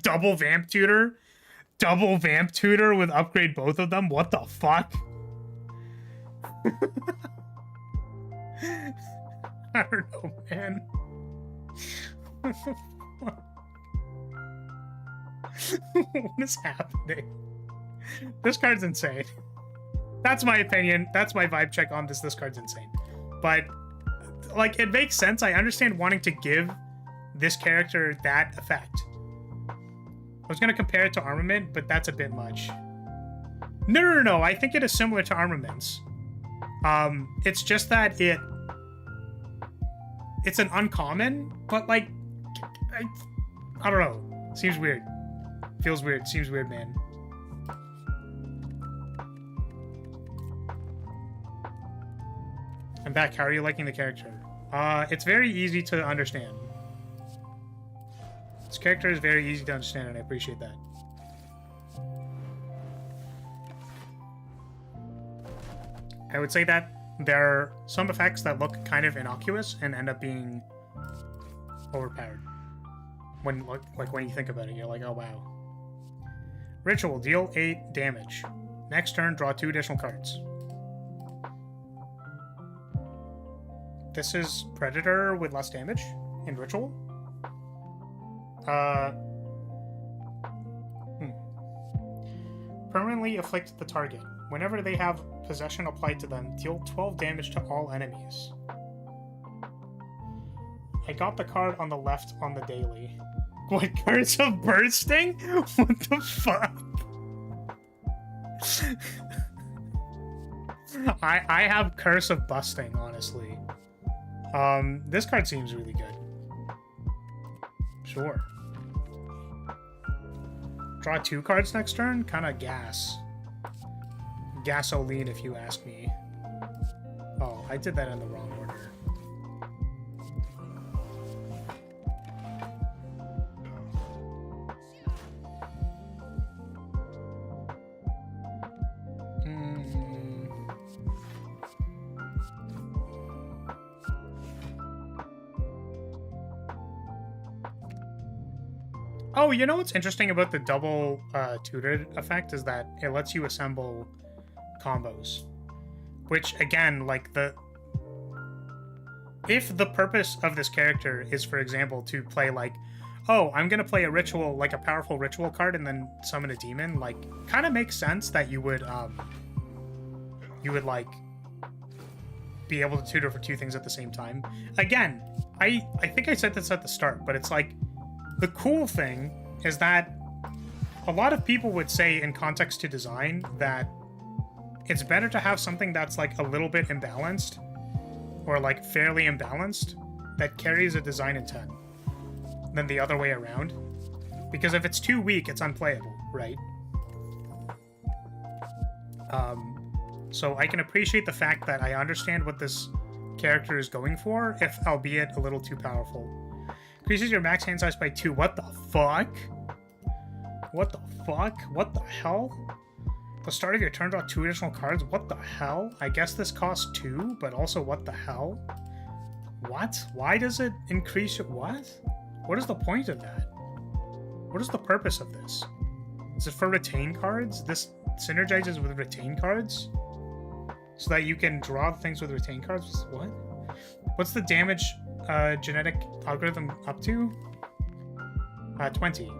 Double Vamp Tutor? Double Vamp Tutor with upgrade both of them? What the fuck? I don't know, man. What is happening? This card's insane. That's my opinion. That's my vibe check on this. This card's insane. But, like, it makes sense. I understand wanting to give this character that effect. I was going to compare it to Armament, but that's a bit much. No. I think it is similar to Armaments. It's just that it's an uncommon, but, like, I don't know. Seems weird. Feels weird. Seems weird, man. I'm back. How are you liking the character? It's very easy to understand. This character is very easy to understand, and I appreciate that. I would say that there are some effects that look kind of innocuous and end up being overpowered. When you think about it, you're like, oh wow. Ritual, deal 8 damage. Next turn, draw 2 additional cards. This is Predator with less damage in Ritual. Permanently afflict the target. Whenever they have possession applied to them, deal 12 damage to all enemies. I got the card on the left on the daily. What, Curse of Bursting? What the fuck? I have Curse of Busting, honestly. This card seems really good. Sure. Draw 2 cards next turn? Kinda gas. Gasoline, if you ask me. Oh, I did that in the wrong order. Oh, you know what's interesting about the double tutored effect is that it lets you assemble combos. Which, again, like, if the purpose of this character is, for example, to play, like, oh, I'm gonna play a ritual, like a powerful ritual card, and then summon a demon, like, kind of makes sense that you would like be able to tutor for two things at the same time. Again, I think I said this at the start, but it's like, the cool thing is that a lot of people would say in context to design that it's better to have something that's like a little bit imbalanced or like fairly imbalanced that carries a design intent than the other way around. Because if it's too weak, it's unplayable, right? So I can appreciate the fact that I understand what this character is going for, if albeit a little too powerful. Increases your max hand size by 2. What the fuck? What the fuck? What the hell? The start of your turn, draw 2 additional cards? What the hell? I guess this costs 2, but also what the hell? What? Why does it increase your... What? What is the point of that? What is the purpose of this? Is it for retain cards? This synergizes with retain cards? So that you can draw things with retain cards? What? What's the damage genetic algorithm up to? 20.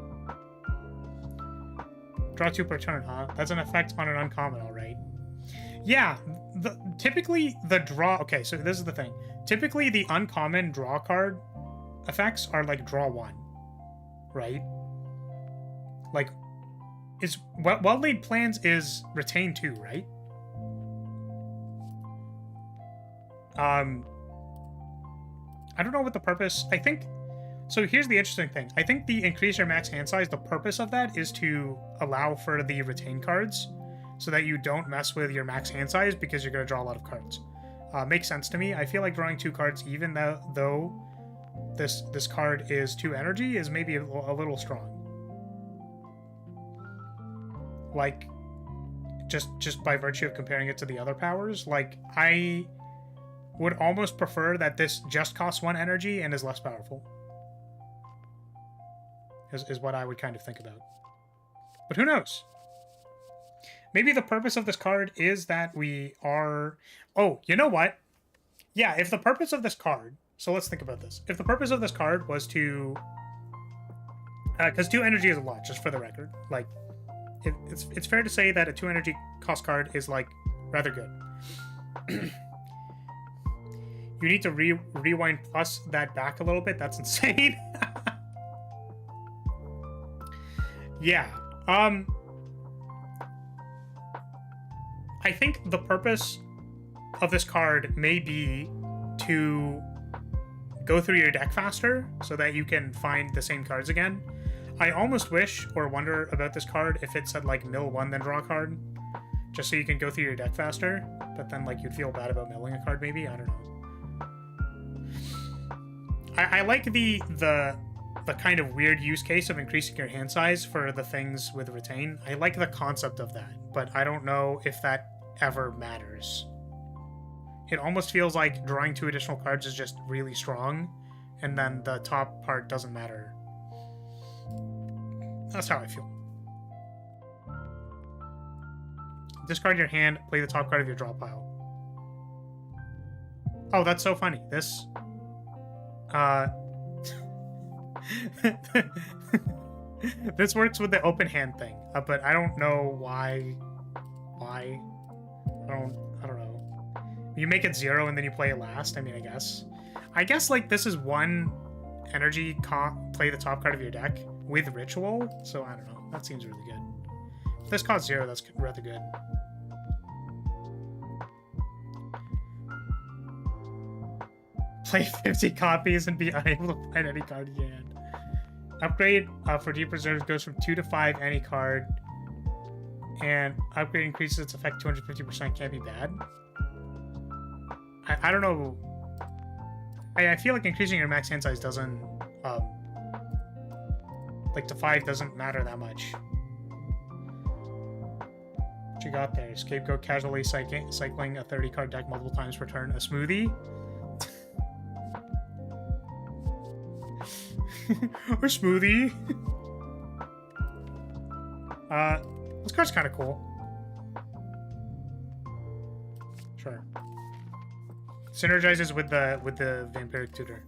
Draw 2 per turn, huh? That's an effect on an uncommon, alright. Yeah, typically the draw... Okay, so this is the thing. Typically the uncommon draw card effects are like draw 1, right? Like, is well-laid plans is retain 2, right? I don't know what the purpose... I think... So here's the interesting thing. I think the increase your max hand size, the purpose of that is to allow for the retain cards so that you don't mess with your max hand size because you're going to draw a lot of cards. Makes sense to me. I feel like drawing 2 cards, even though this card is 2 energy, is maybe a little strong. Like, just by virtue of comparing it to the other powers, like, I would almost prefer that this just costs 1 energy and is less powerful. Is what I would kind of think about. But who knows? Maybe the purpose of this card is that we are... Oh, you know what? Yeah, if the purpose of this card... So let's think about this. If the purpose of this card was to... Because 2 energy is a lot, just for the record. Like, it's fair to say that a 2 energy cost card is, like, rather good. You need to rewind plus that back a little bit. That's insane. Yeah. I think the purpose of this card may be to go through your deck faster so that you can find the same cards again. I almost wish or wonder about this card if it said like mill 1 then draw a card, just so you can go through your deck faster, but then like you'd feel bad about milling a card maybe. I don't know. I like the kind of weird use case of increasing your hand size for the things with retain. I like the concept of that, but I don't know if that ever matters. It almost feels like drawing 2 additional cards is just really strong, and then the top part doesn't matter. That's how I feel. Discard your hand, play the top card of your draw pile. Oh, that's so funny. This... This works with the open hand thing, but I don't know why. I don't know. You make it 0 and then you play it last. I mean, I guess like this is 1 energy play the top card of your deck with ritual. So I don't know. That seems really good. If this costs 0, that's rather good. Play 50 copies and be unable to find any card in your hand. Upgrade for Deep Reserves goes from 2 to 5 any card. And upgrade increases its effect 250%. Can't be bad. I don't know. I feel like increasing your max hand size doesn't... like to 5 doesn't matter that much. What you got there? Scapegoat casually cycling a 30 card deck multiple times per turn. A smoothie? Or smoothie. This card's kind of cool. Sure. Synergizes with the vampiric tutor.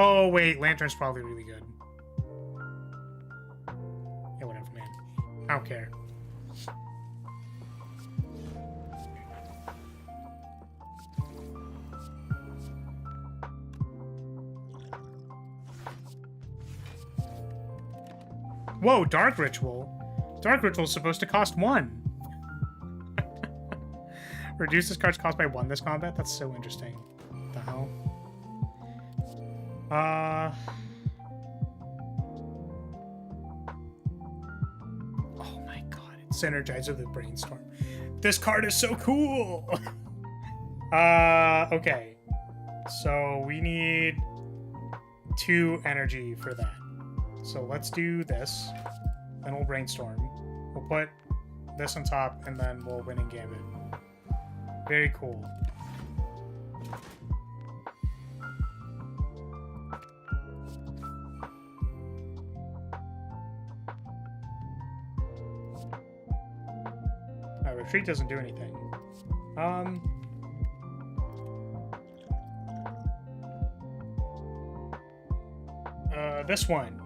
Oh, wait. Lantern's probably really good. Yeah, whatever, man. I don't care. Whoa, Dark Ritual. Dark Ritual is supposed to cost 1. Reduces cards cost by 1 this combat? That's so interesting. What the hell? Oh my god, it's Synergizer the Brainstorm. This card is so cool! Okay. So we need 2 energy for that. So let's do this. Then we'll Brainstorm. We'll put this on top, and then we'll win in Gambit. Very cool. Retreat doesn't do anything. This one.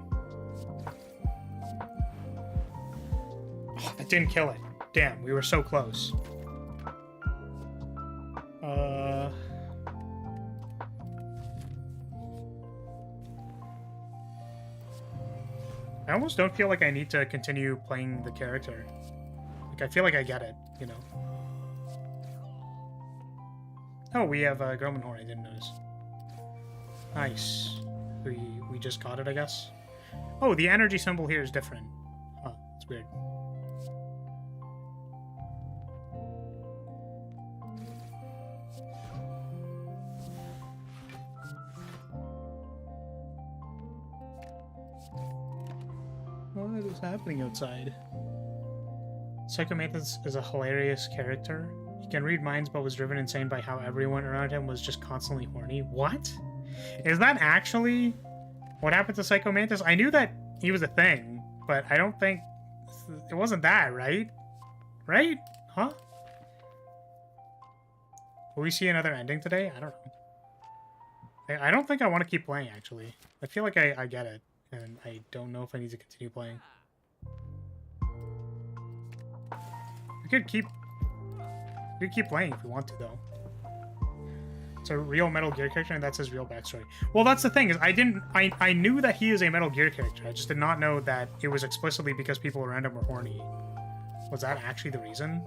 Oh, that didn't kill it. Damn, we were so close. I almost don't feel like I need to continue playing the character. Like, I feel like I get it, you know? Oh, we have a Gromenhorn, I didn't notice. Nice. We just got it, I guess. Oh, the energy symbol here is different. Huh, it's weird. What is happening outside? Psychomantis is a hilarious character. He can read minds but was driven insane by how everyone around him was just constantly horny. What? Is that actually what happened to Psychomantis? I knew that he was a thing, but I don't think... It wasn't that, right? Right? Huh? Will we see another ending today? I don't know. I don't think I want to keep playing, actually. I feel like I get it, and I don't know if I need to continue playing. We could keep playing if we want to, though. It's a real Metal Gear character, and that's his real backstory. Well, that's the thing, is I knew that he is a Metal Gear character. I just did not know that it was explicitly because people around him were horny. Was that actually the reason?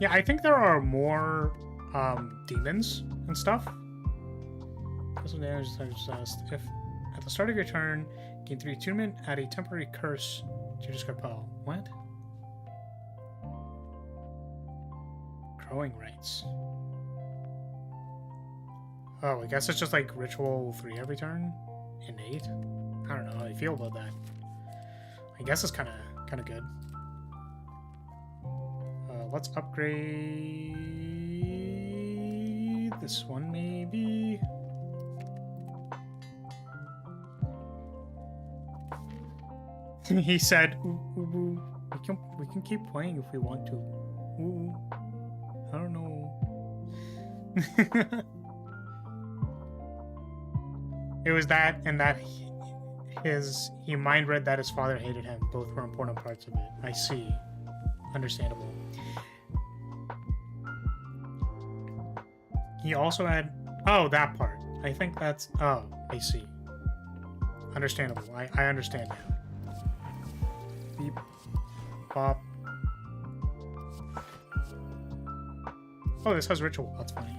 Yeah, I think there are more demons and stuff. If at the start of your turn, gain 3 attunement, add a temporary curse to your discard pile. What? Growing rights. Oh, I guess it's just like ritual 3 every turn? Innate? I don't know how I feel about that. I guess it's kind of good. Let's upgrade this one, maybe. He said, ooh, ooh, ooh. We can keep playing if we want to. Ooh, I don't know. It was that, and that he mind read that his father hated him. Both were important parts of it. I see. Understandable. He also had... Oh, that part. I think that's... Oh, I see. Understandable. I understand now. Beep. Pop. Oh, this has ritual. That's funny.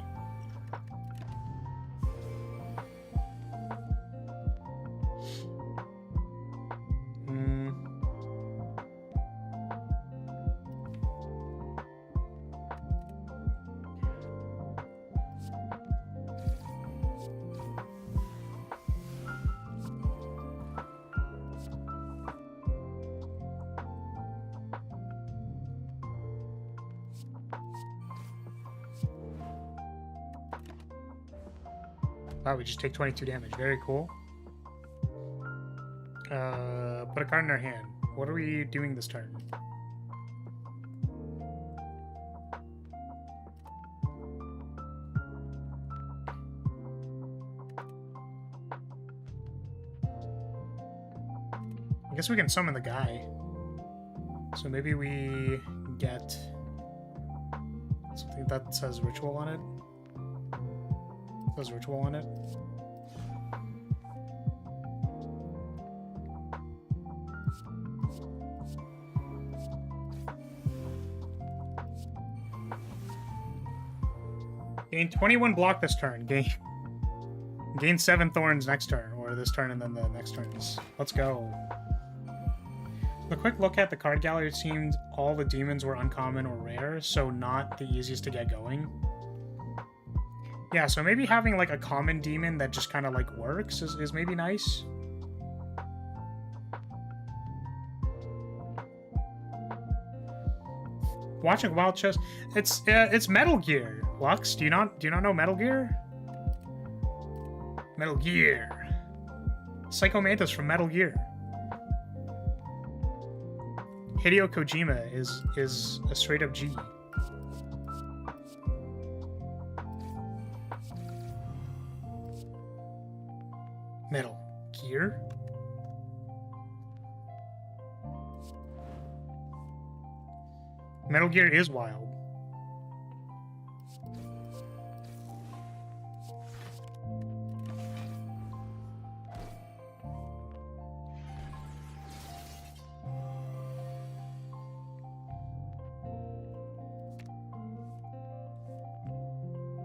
Wow, we just take 22 damage. Very cool. Put a card in our hand. What are we doing this turn? I guess we can summon the guy. So maybe we get something that says ritual on it. Says ritual on it. Gain 21 block this turn. Gain 7 thorns next turn, or this turn and then the next turns. Let's go. A quick look at the card gallery, it seemed all the demons were uncommon or rare, so not the easiest to get going. Yeah, so maybe having like a common demon that just kind of like works is maybe nice. Watching Wild Chess, it's Metal Gear. Lux, do you not know Metal Gear? Metal Gear. Psycho Mantis from Metal Gear. Hideo Kojima is a straight up G. Metal Gear? Metal Gear is wild.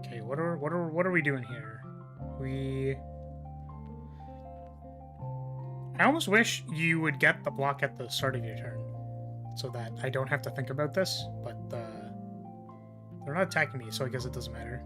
Okay, what are we doing here? I almost wish you would get the block at the start of your turn, so that I don't have to think about this, but they're not attacking me, so I guess it doesn't matter.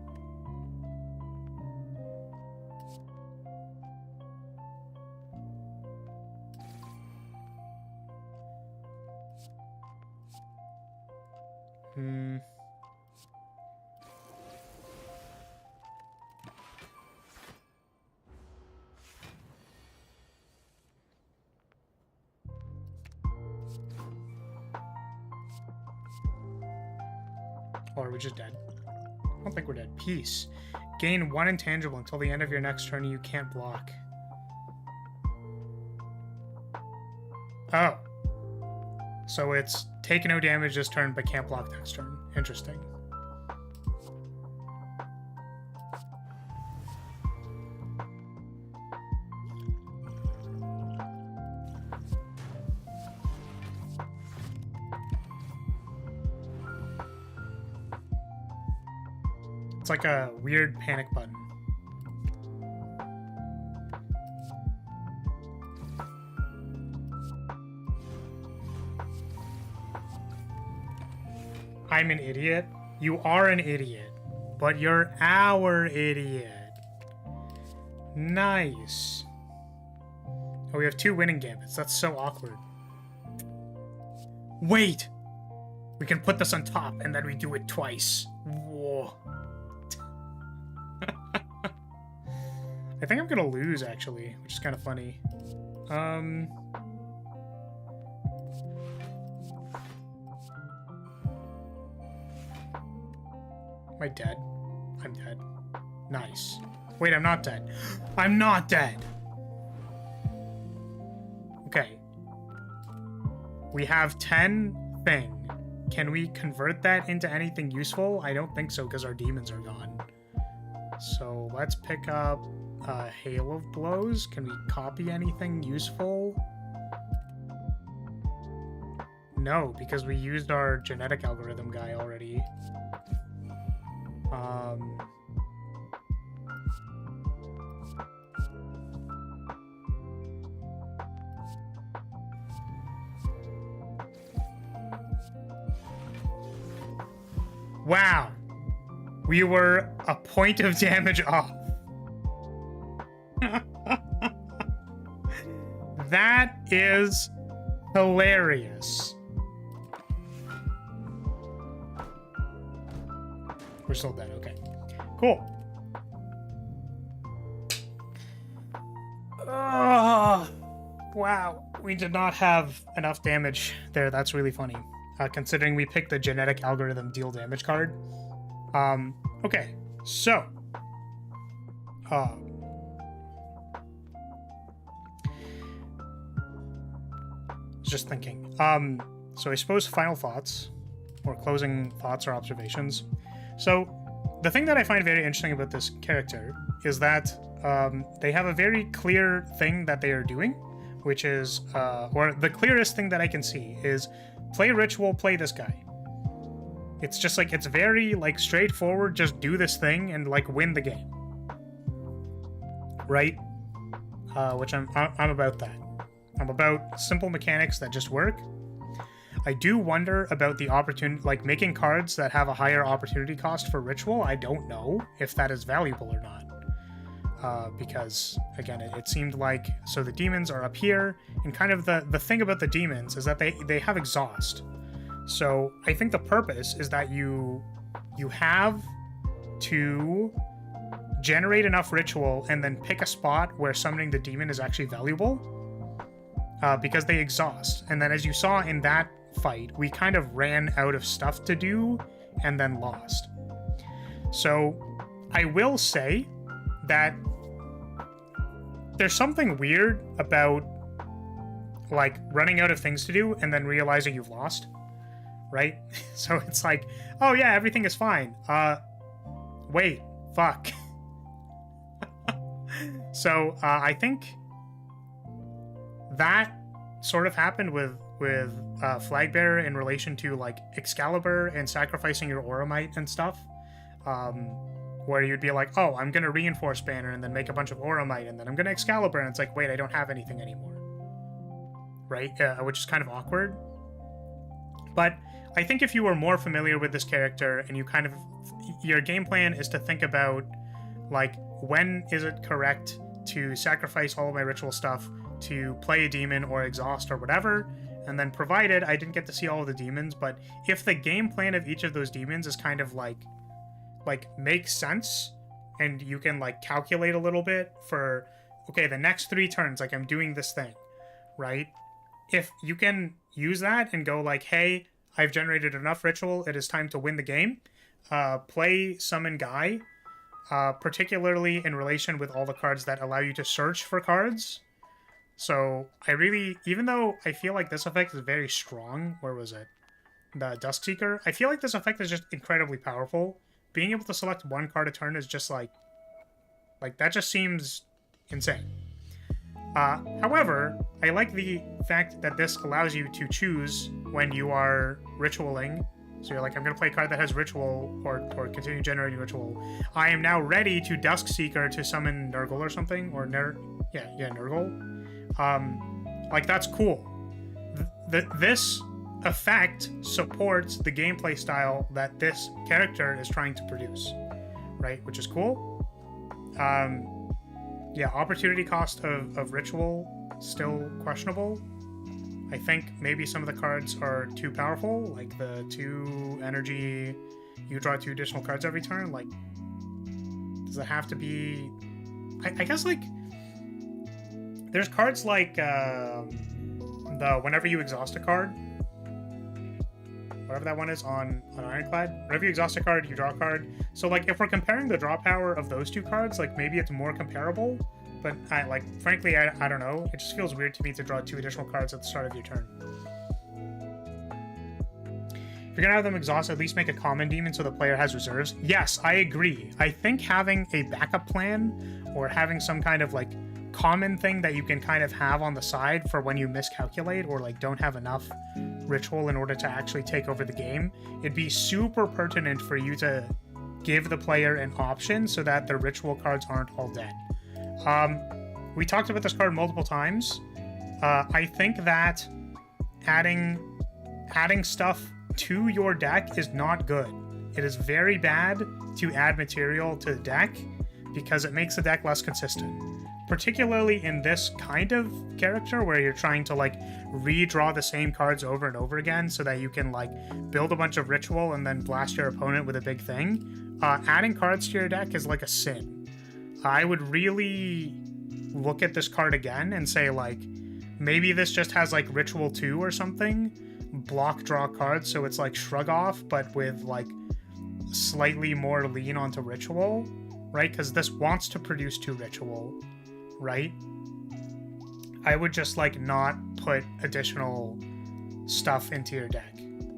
Or are we just dead? I don't think we're dead. Peace. Gain 1 intangible until the end of your next turn. You can't block. Oh. So it's take no damage this turn, but can't block next turn. Interesting. It's like a weird panic button. I'm an idiot. You are an idiot, but you're our idiot. Nice. Oh, we have 2 winning gambits. That's so awkward. Wait! We can put this on top, and then we do it twice. Whoa. I think I'm gonna lose, actually, which is kind of funny. Am I dead? I'm dead. Nice. Wait, I'm not dead. I'm not dead! Okay. We have 10 thing. Can we convert that into anything useful? I don't think so, because our demons are gone. So let's pick up Hail of Blows. Can we copy anything useful? No, because we used our genetic algorithm guy already. Wow. We were a point of damage off. That is hilarious. We're still dead, okay. Cool. Wow, we did not have enough damage there. That's really funny, considering we picked the genetic algorithm deal damage card. Okay, so just thinking. So I suppose final thoughts, or closing thoughts or observations. So the thing that I find very interesting about this character is that they have a very clear thing that they are doing, which is, or the clearest thing that I can see is play ritual, play this guy. It's just like, it's very like straightforward, just do this thing and like win the game. Right? Which I'm about that. I'm about simple mechanics that just work. I do wonder about the opportunity, like making cards that have a higher opportunity cost for ritual. I don't know if that is valuable or not. Because again, it seemed like, so the demons are up here, and kind of the thing about the demons is that they have exhaust. So I think the purpose is that you have to generate enough ritual and then pick a spot where summoning the demon is actually valuable, because they exhaust. And then as you saw in that fight, we kind of ran out of stuff to do and then lost. So I will say that there's something weird about like running out of things to do and then realizing you've lost, right? So it's like, oh yeah, everything is fine. Wait, fuck. So I think that sort of happened with Flagbearer in relation to like Excalibur and sacrificing your Auramite and stuff, where you'd be like, oh, I'm gonna reinforce Banner and then make a bunch of Auramite and then I'm gonna Excalibur, and it's like, wait, I don't have anything anymore, right? Which is kind of awkward. But I think if you were more familiar with this character and you kind of, your game plan is to think about like, when is it correct to sacrifice all of my ritual stuff to play a demon or exhaust or whatever, and then provided I didn't get to see all of the demons, but if the game plan of each of those demons is kind of like makes sense, and you can like calculate a little bit for, okay, the next 3 turns, like I'm doing this thing, right? If you can use that and go like, hey, I've generated enough ritual, it is time to win the game, play Summon Guy, particularly in relation with all the cards that allow you to search for cards. So I really, even though I feel like this effect is very strong, where was it? The Duskseeker, I feel like this effect is just incredibly powerful. Being able to select 1 card a turn is just like that just seems insane. However, I like the fact that this allows you to choose when you are ritualing. So you're like, I'm going to play a card that has ritual or continue generating ritual. I am now ready to Duskseeker to summon Nurgle or something, or Nurgle. Like, that's cool. This effect supports the gameplay style that this character is trying to produce, right? Which is cool. Yeah, opportunity cost of ritual, still questionable. I think maybe some of the cards are too powerful, like the 2 energy, you draw 2 additional cards every turn. Like, does it have to be... I guess, like, there's cards like the whenever you exhaust a card, whatever that one is on Ironclad, whenever you exhaust a card, you draw a card. So, like, if we're comparing the draw power of those 2 cards, like, maybe it's more comparable. But, frankly, I don't know. It just feels weird to me to draw 2 additional cards at the start of your turn. If you're going to have them exhaust, at least make a common demon so the player has reserves. Yes, I agree. I think having a backup plan or having some kind of, like, common thing that you can kind of have on the side for when you miscalculate or, like, don't have enough ritual in order to actually take over the game, it'd be super pertinent for you to give the player an option so that the ritual cards aren't all dead. We talked about this card multiple times. I think that adding stuff to your deck is not good. It is very bad to add material to the deck because it makes the deck less consistent. Particularly in this kind of character where you're trying to like redraw the same cards over and over again so that you can like build a bunch of ritual and then blast your opponent with a big thing. Adding cards to your deck is like a sin. I would really look at this card again and say, like, Maybe this just has like Ritual 2 or something. Block draw cards, so it's like Shrug Off, but with like slightly more lean onto Ritual, right? Because this wants to produce 2 Ritual, right? I would just like not put additional stuff into your deck,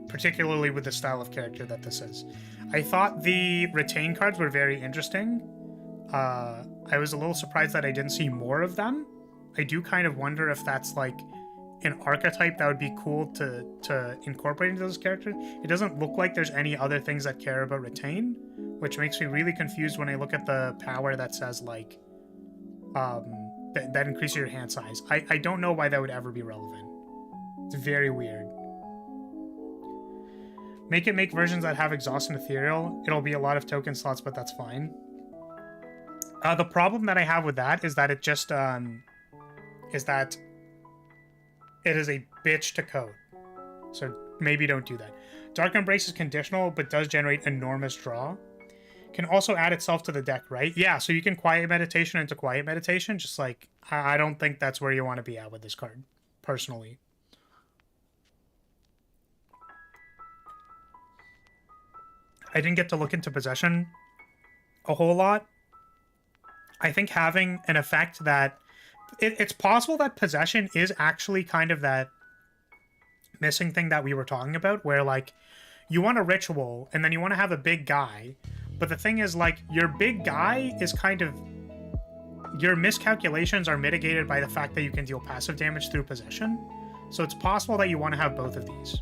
particularly with the style of character that this is. I thought the retain cards were very interesting. I was a little surprised that I didn't see more of them. I do kind of wonder if that's like an archetype that would be cool to incorporate into this character. It doesn't look like there's any other things that care about retain, which makes me really confused when I look at the power that says like that increases your hand size. I don't know why that would ever be relevant. It's very weird. Make versions that have exhaust and ethereal. It'll be a lot of token slots, but that's fine. The problem that I have with that is that it just is that it is a bitch to code. So maybe don't do that. Dark Embrace is conditional, but does generate enormous draw. Can also add itself to the deck, right? Yeah, so you can Quiet Meditation into Quiet Meditation. Just like, I don't think that's where you want to be at with this card, personally. I didn't get to look into Possession a whole lot. I think having an effect that... It's possible that Possession is actually kind of that missing thing that we were talking about, where, like, you want a Ritual, and then you want to have a big guy, but the thing is, like, your big guy is kind of... Your miscalculations are mitigated by the fact that you can deal passive damage through Possession, so it's possible that you want to have both of these.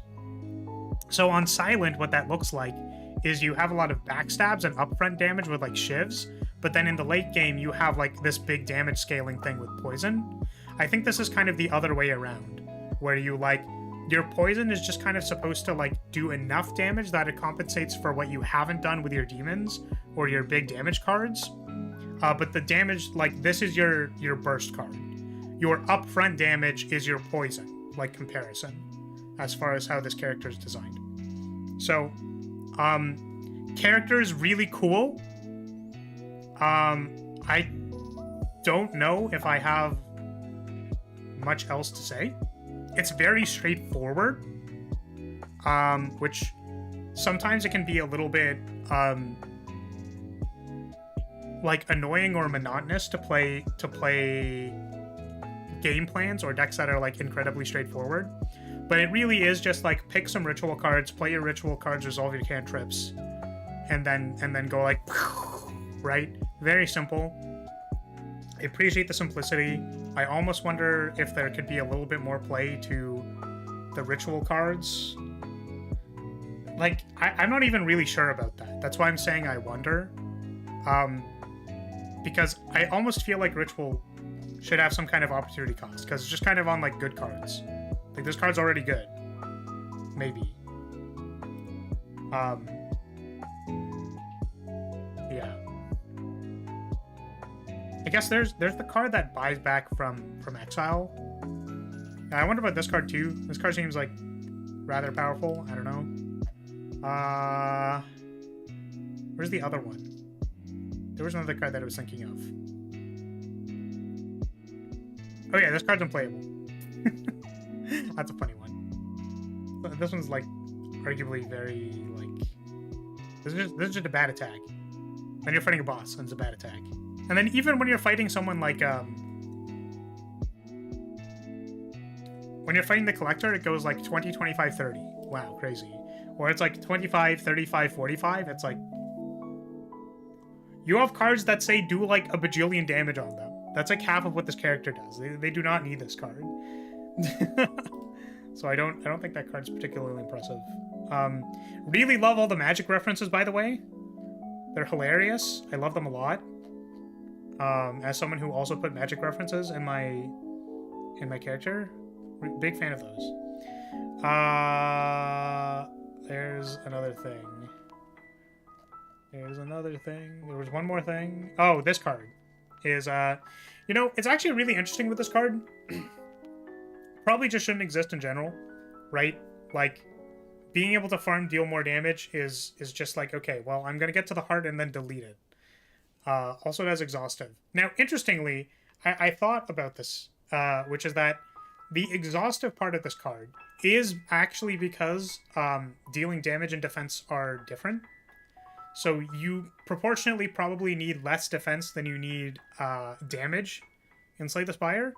So on Silent, what that looks like is you have a lot of backstabs and upfront damage with, like, shivs, but then in the late game, you have, like, this big damage scaling thing with poison. I think this is kind of the other way around, where you, like, your poison is just kind of supposed to, like, do enough damage that it compensates for what you haven't done with your demons or your big damage cards. But the damage, like, this is your burst card. Your upfront damage is your poison, like, comparison, as far as how this character is designed. So, character is really cool. I don't know if I have much else to say. It's very straightforward, which sometimes it can be a little bit like annoying or monotonous to play game plans or decks that are like incredibly straightforward. But it really is just like pick some ritual cards, play your ritual cards, resolve your cantrips, and then go like right. Very simple. I appreciate the simplicity. I almost wonder if there could be a little bit more play to the ritual cards. Like, I'm not even really sure about that. That's why I'm saying I wonder. Because I almost feel like ritual should have some kind of opportunity cost, because it's just kind of on, like, good cards. Like, this card's already good. Maybe. Yeah. I guess there's the card that buys back from exile. I wonder about this card too. This card seems like rather powerful. I don't know. Where's the other one? There was another card that I was thinking of. Oh yeah, this card's unplayable. That's a funny one. This one's like arguably very like this is just a bad attack. Then you're fighting a boss and it's a bad attack. And then even when you're fighting someone like, when you're fighting the Collector, it goes like 20, 25, 30. Wow, crazy. Or it's like 25, 35, 45. It's like... You have cards that say do like a bajillion damage on them. That's like half of what this character does. They do not need this card. So I don't think that card's particularly impressive. Really love all the magic references, by the way. They're hilarious. I love them a lot. As someone who also put magic references in my character, big fan of those. There's another thing. There was one more thing. Oh, this card is you know, it's actually really interesting with this card. Probably just shouldn't exist in general, right? Like, being able to farm deal more damage is just like, okay, well, I'm gonna get to the heart and then delete it. Also, it has exhaustive. Now, interestingly, I thought about this, which is that the exhaustive part of this card is actually because dealing damage and defense are different. So you proportionately probably need less defense than you need damage in Slay the Spire.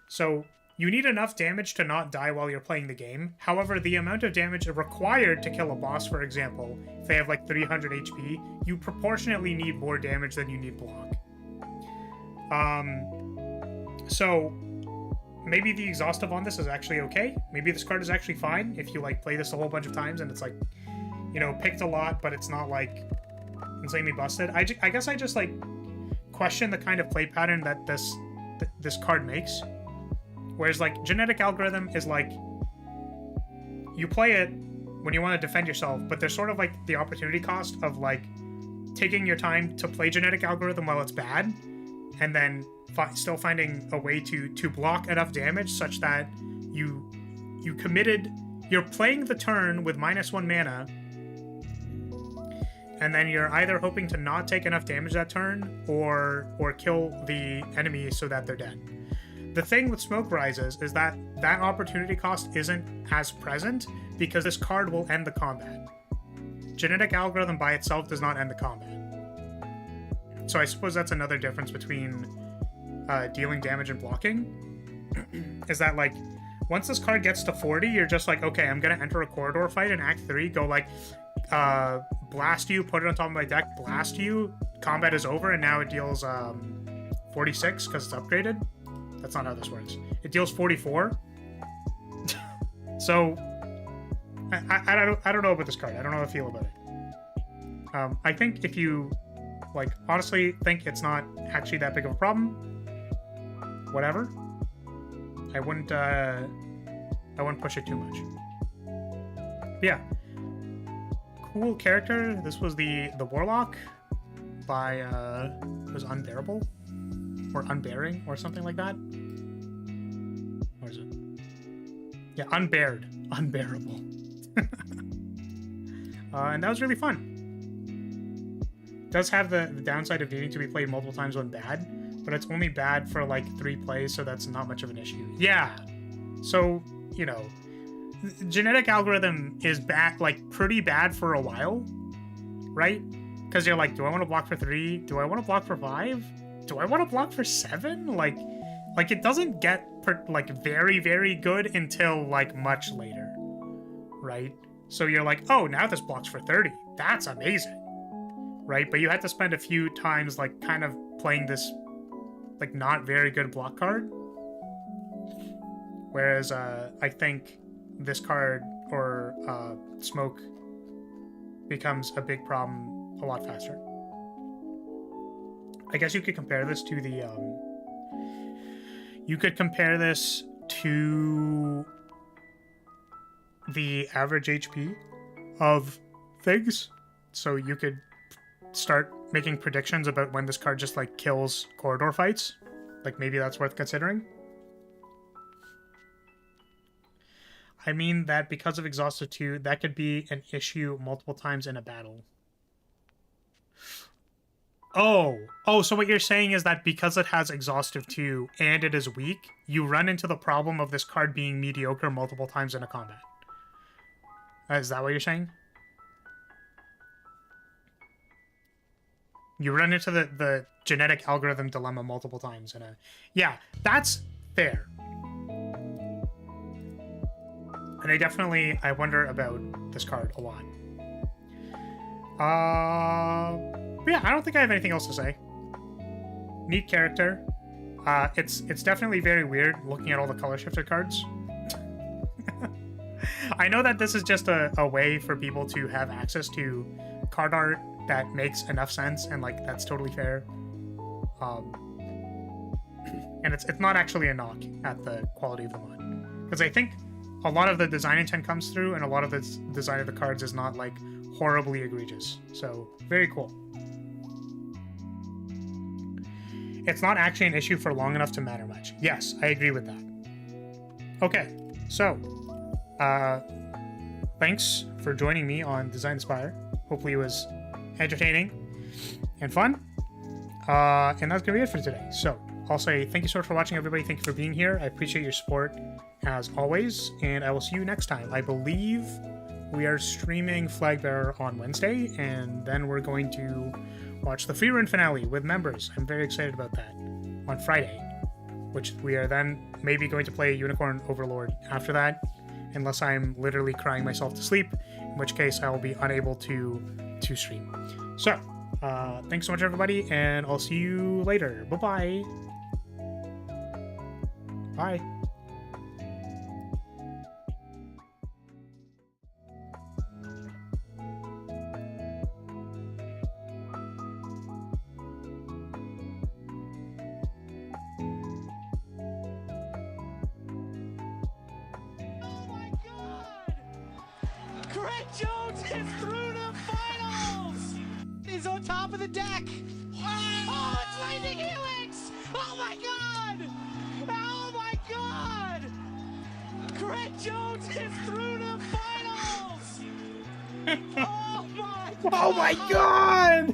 So you need enough damage to not die while you're playing the game. However, the amount of damage required to kill a boss, for example, if they have like 300 HP, you proportionately need more damage than you need block. So maybe the exhaustive on this is actually okay. Maybe this card is actually fine if you like play this a whole bunch of times and it's like, you know, picked a lot, but it's not like insanely busted. I guess I just like question the kind of play pattern that this card makes. Whereas like genetic algorithm is like, you play it when you want to defend yourself, but there's sort of like the opportunity cost of like taking your time to play genetic algorithm while it's bad, and then still finding a way to block enough damage such that you're playing the turn with -1 mana, and then you're either hoping to not take enough damage that turn or kill the enemy so that they're dead. The thing with Smoke Rises is that opportunity cost isn't as present because this card will end the combat. Genetic algorithm by itself does not end the combat. So I suppose that's another difference between dealing damage and blocking, is that like once this card gets to 40, you're just like, okay, I'm gonna enter a corridor fight in Act 3, go like blast you, put it on top of my deck, blast you, combat is over, and now it deals 46 because it's upgraded. That's not how this works. It deals 44. So I don't know about this card. I don't know how I feel about it. I think if you like honestly think it's not actually that big of a problem, whatever. I wouldn't push it too much. But yeah, cool character. This was the Warlock by it was Unbearable or Unbearing or something like that. Or is it? Yeah, Unbearable. And that was really fun. It does have the downside of needing to be played multiple times when bad, but it's only bad for like 3 plays, so that's not much of an issue. Yeah, so you know, genetic algorithm is bad, like pretty bad for a while, right? Because you're like, do I want to block for 3? Do I want to block for 5? Do I want to block for 7? Like it doesn't get like very, very good until like much later, right? So you're like, oh, now this blocks for 30. That's amazing, right? But you had to spend a few times like kind of playing this like not very good block card. Whereas I think this card or Smoke becomes a big problem a lot faster. I guess you could compare this to the average HP of things. So you could start making predictions about when this card just like kills corridor fights. Like maybe that's worth considering. I mean that because of Exhaustive 2, that could be an issue multiple times in a battle. Oh, so what you're saying is that because it has Exhaustive 2 and it is weak, you run into the problem of this card being mediocre multiple times in a combat. Is that what you're saying? You run into the genetic algorithm dilemma multiple times in a... Yeah, that's fair. And I wonder about this card a lot. But yeah, I don't think I have anything else to say. Neat character. It's definitely very weird looking at all the color shifted cards. I know that this is just a way for people to have access to card art that makes enough sense, and like that's totally fair. And it's not actually a knock at the quality of the mod, because I think a lot of the design intent comes through, and a lot of the design of the cards is not like horribly egregious. So very cool. It's not actually an issue for long enough to matter much. Yes, I agree with that. Okay, so thanks for joining me on Design Spire. Hopefully it was entertaining and fun. And that's gonna be it for today. So I'll say thank you so much for watching, everybody. Thank you for being here. I appreciate your support as always, and I will see you next time. I believe we are streaming Flagbearer on Wednesday, and then we're going to watch the Free Run finale with members. I'm very excited about that on Friday, which we are then maybe going to play Unicorn Overlord after that, unless I'm literally crying myself to sleep, in which case I will be unable to stream. So, thanks so much, everybody, and I'll see you later. Bye-bye. Bye. Greg Jones is through the finals! He's on top of the deck! Oh, it's Lightning Helix! Oh my god! Oh my god! Greg Jones is through the finals! Oh my god! Oh my god!